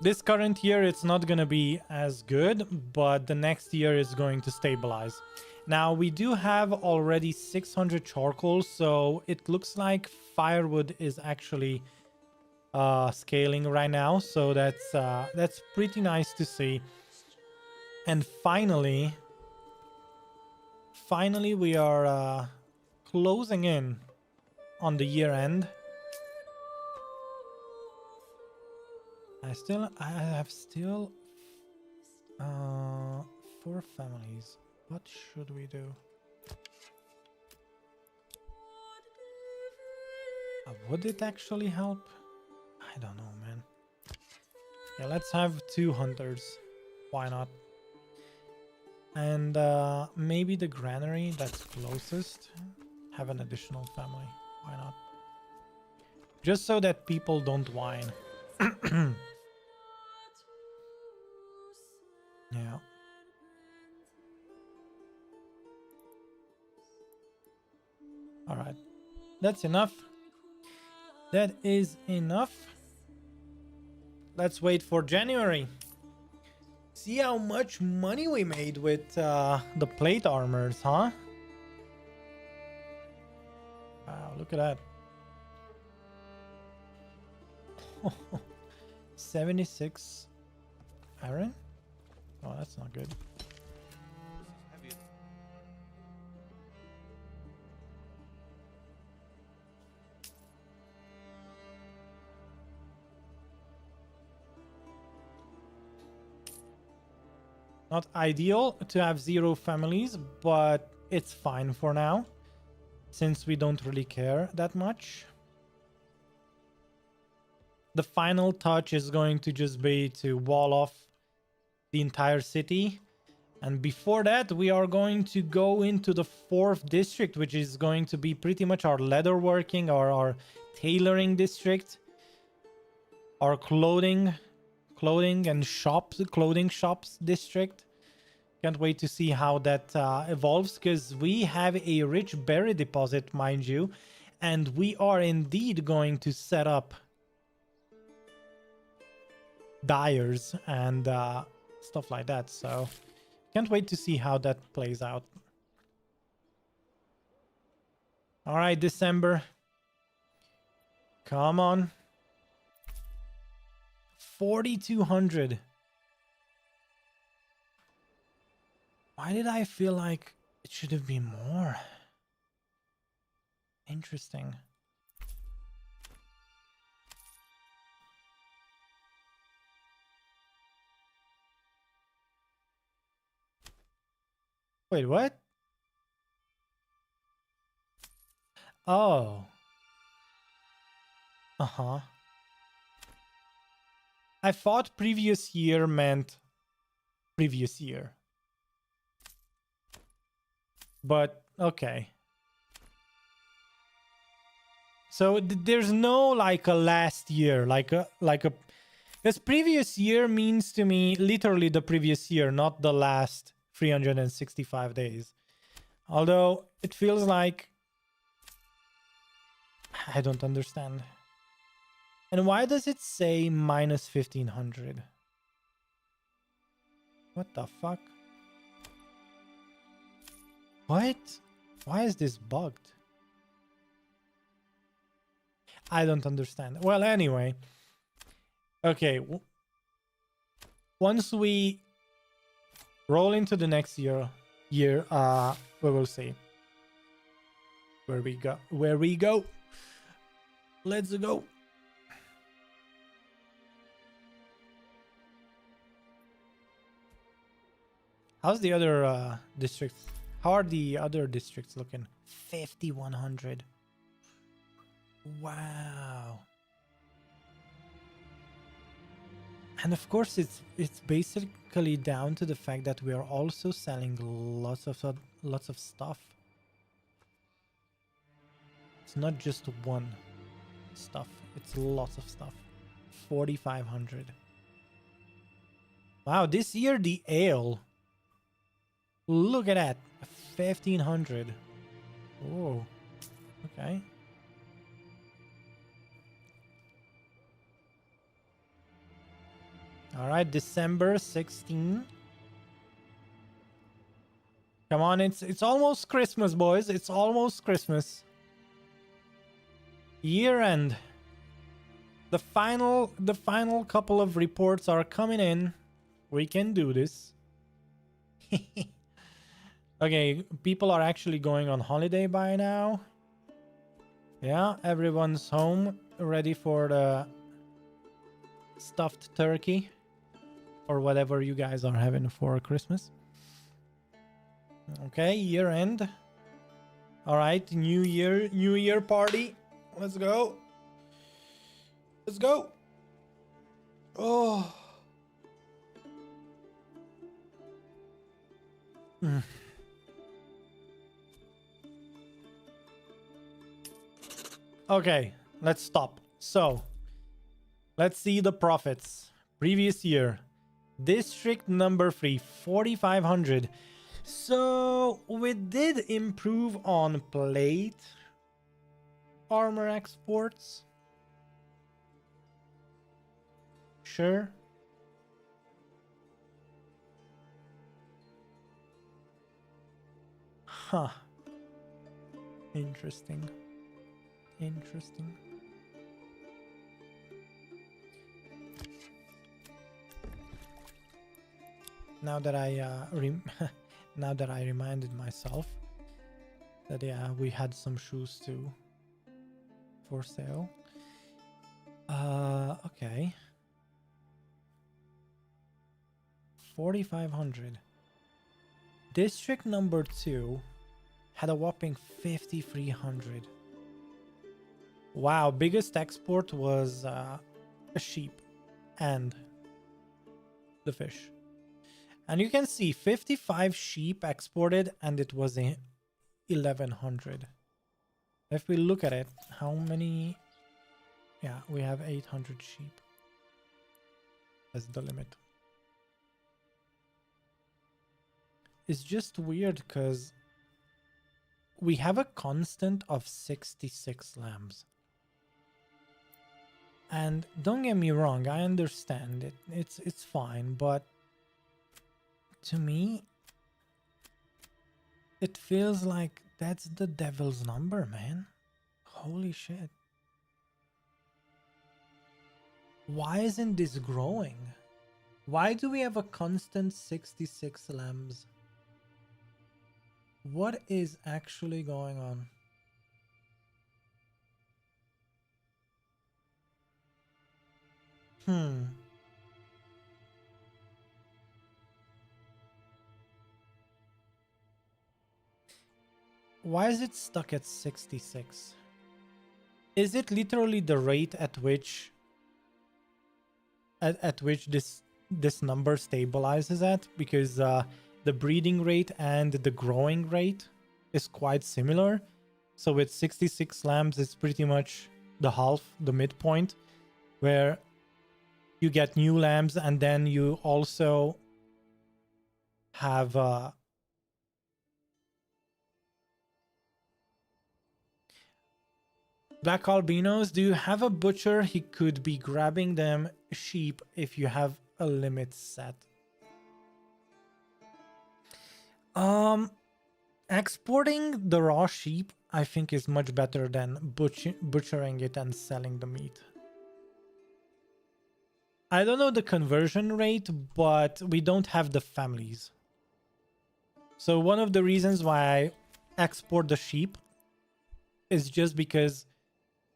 Speaker 1: This current year, it's not going to be as good, but the next year is going to stabilize. Now we do have already 600 charcoal, so it looks like firewood is actually scaling right now. So that's pretty nice to see. And finally we are closing in on the year end. I have still 4 families. What should we do? Would it actually help? I don't know, man. Yeah, let's have 2 hunters. Why not? And maybe the granary that's closest. Have an additional family. Why not? Just so that people don't whine. Yeah. All right. That's enough. That is enough. Let's wait for January. See how much money we made with the plate armors, huh? Wow, look at that. 76 iron? Oh, that's not good.
Speaker 2: This is heavier.
Speaker 1: Not ideal to have 0 families, but it's fine for now, since we don't really care that much. The final touch is going to just be to wall off the entire city. And before that, we are going to go into the 4th district, which is going to be pretty much our leatherworking, our tailoring district, our clothing and clothing shops district. Can't wait to see how that evolves, because we have a rich berry deposit, mind you, and we are indeed going to set up dyers and stuff like that. So can't wait to see how that plays out. All right, December. Come on. 4,200. Why did I feel like it should have been more? Interesting. Wait, what? Oh. Uh-huh. I thought previous year meant previous year. But, okay. So there's no like a last year, like a because previous year means to me literally the previous year, not the last 365 days. Although it feels like I don't understand. And why does it say minus 1,500? What the fuck? What? Why is this bugged? I don't understand. Well, anyway. Okay. Once we roll into the next year, we will see where we go. Where we go. Let's go. How's the other districts? How are the other districts looking? 5,100. Wow. And of course, it's basically down to the fact that we are also selling lots of stuff. It's not just one stuff; it's lots of stuff. 4,500. Wow, this year the ale. Look at that, 1,500. Oh, okay. All right, December 16. Come on, it's almost Christmas, boys. It's almost Christmas. Year end. The final couple of reports are coming in. We can do this. Okay, people are actually going on holiday by now. Yeah, everyone's home, ready for the stuffed turkey or whatever you guys are having for Christmas. Okay, year end. All right, new year party. Let's go. Let's go. Oh. Okay, let's stop. So, let's see the profits. Previous year, district number 3, 4,500. So, we did improve on plate armor exports. Sure. Huh. Interesting. Interesting. Now that I now that I reminded myself that yeah, we had some shoes too for sale. Okay. 4,500. District number 2 had a whopping 5,300. Wow, biggest export was a sheep and the fish. And you can see 55 sheep exported and it was 1,100. If we look at it, how many? Yeah, we have 800 sheep. That's the limit. It's just weird because we have a constant of 66 lambs. And don't get me wrong, I understand it. It's fine, but to me, it feels like that's the devil's number, man. Holy shit. Why isn't this growing? Why do we have a constant 66 lambs? What is actually going on? Why is it stuck at 66? Is it literally the rate at which this number stabilizes at? Because the breeding rate and the growing rate is quite similar. So with 66 lambs, it's pretty much the half, the midpoint, where you get new lambs and then you also have black albinos. Do you have a butcher? He could be grabbing them sheep if you have a limit set. Exporting the raw sheep, I think, is much better than butchering it and selling the meat. I don't know the conversion rate, but we don't have the families. So one of the reasons why I export the sheep is just because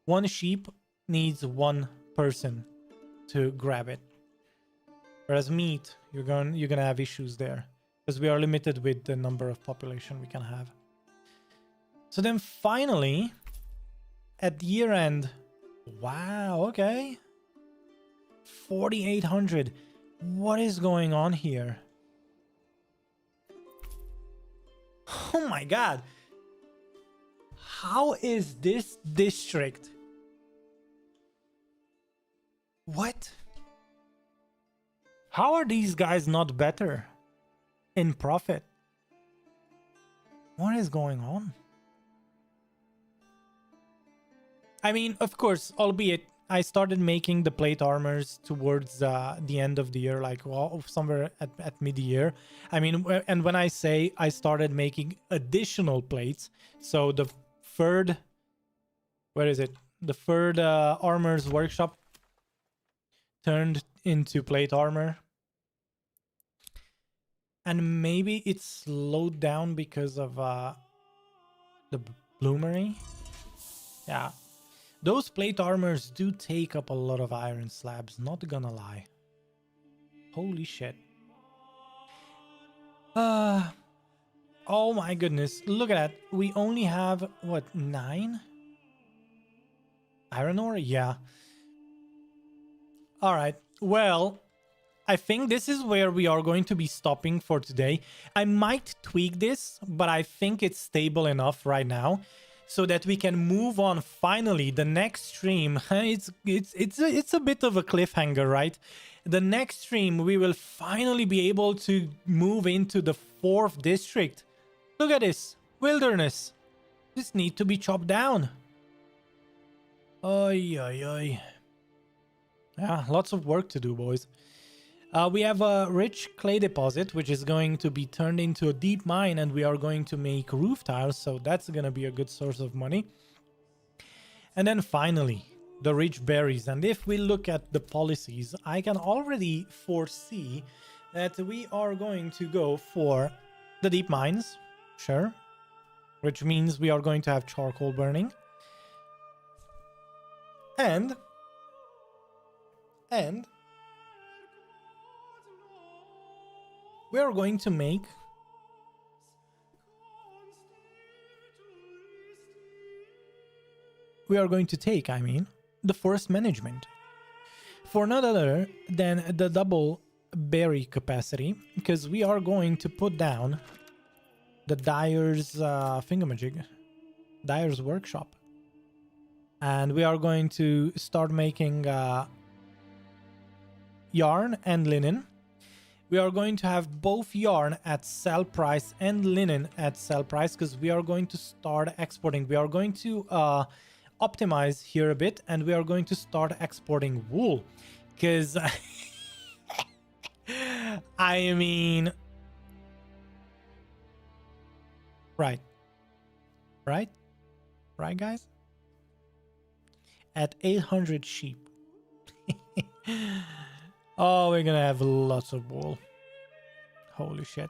Speaker 1: one sheep needs one person to grab it. Whereas meat, you're gonna have issues there because we are limited with the number of population we can have. So then finally, at year end, wow, okay, 4,800. What is going on here? Oh my god. How is this district? What? How are these guys not better in profit? What is going on? I mean, of course, albeit I started making the plate armors towards the end of the year, like well, somewhere at mid-year. I mean, and when I say I started making additional plates, so the third, where is it? The third armor's workshop turned into plate armor. And maybe it slowed down because of the bloomery. Yeah. Those plate armors do take up a lot of iron slabs, not gonna lie. Holy shit. Oh my goodness. Look at that. We only have, what, 9? Iron ore? Yeah. Alright. Well, I think this is where we are going to be stopping for today. I might tweak this, but I think it's stable enough right now so that we can move on. Finally, the next stream, it's a bit of a cliffhanger, right? The next stream, we will finally be able to move into the 4th district. Look at this. Wilderness. This needs to be chopped down. Oy, oy, oy. Yeah, lots of work to do, boys. We have a rich clay deposit, which is going to be turned into a deep mine, and we are going to make roof tiles, so that's going to be a good source of money. And then finally, the rich berries. And if we look at the policies, I can already foresee that we are going to go for the deep mines, sure, which means we are going to have charcoal burning. And we are going to make take, I mean, the forest management for none other than the double berry capacity, because we are going to put down the dyer's thingamajig, dyer's workshop, and we are going to start making yarn and linen. We are going to have both yarn at sell price and linen at sell price, because we are going to start exporting. We are going to optimize here a bit, and we are going to start exporting wool, because I mean, right, guys, at 800 sheep. Oh, we're gonna have lots of wool. Holy shit.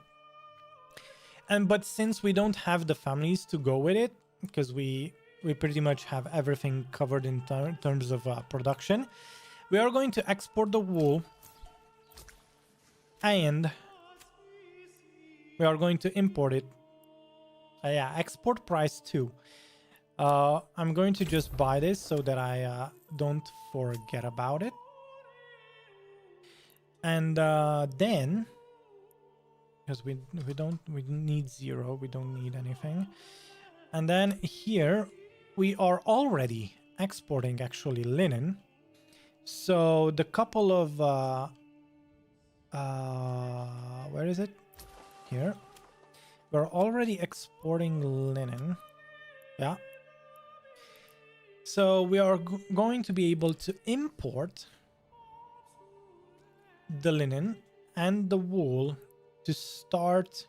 Speaker 1: But since we don't have the families to go with it, because we pretty much have everything covered in terms of production, we are going to export the wool, and we are going to import it. Yeah, export price too. I'm going to just buy this so that I don't forget about it. And then, because we need 0, we don't need anything. And then here we are already exporting actually linen. So the couple of where is it? Here. We're already exporting linen. Yeah. So we are going to be able to import the linen and the wool to start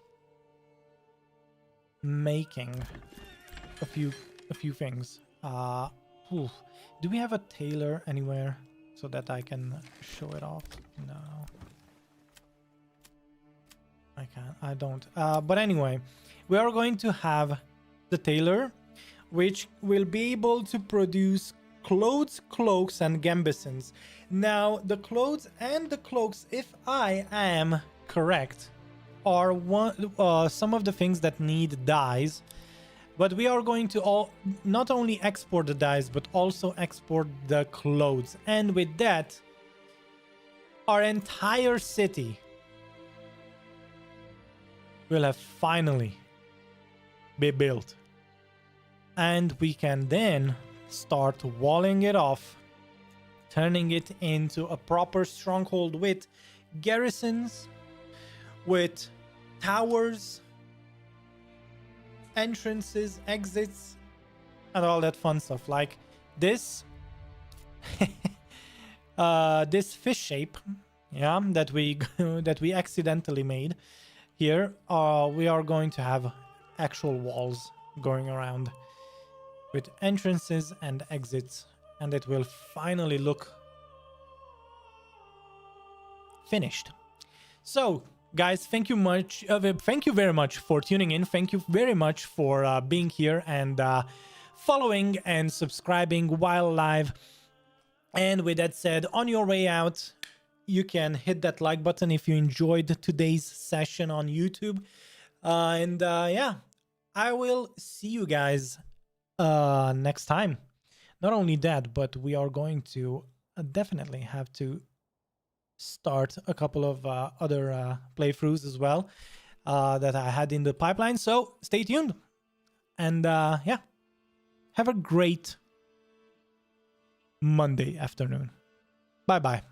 Speaker 1: making a few things. Do we have a tailor anywhere so that I can show it off? No, I can't. I don't. But anyway, we are going to have the tailor, which will be able to produce clothes, cloaks, and gambesons. Now, the clothes and the cloaks, if I am correct, are some of the things that need dyes. But we are going to not only export the dyes, but also export the clothes. And with that, our entire city will have finally be built. And we can then start walling it off, turning it into a proper stronghold with garrisons, with towers, entrances, exits, and all that fun stuff. Like this this fish shape, yeah, that we that we accidentally made here, we are going to have actual walls going around with entrances and exits, and it will finally look finished. So guys, thank you very much for tuning in. Thank you very much for being here and following and subscribing while live. And with that said, on your way out, you can hit that like button if you enjoyed today's session on YouTube. Yeah, I will see you guys next time. Not only that, but we are going to definitely have to start a couple of other playthroughs as well that I had in the pipeline. So stay tuned. And yeah, have a great Monday afternoon. Bye-bye.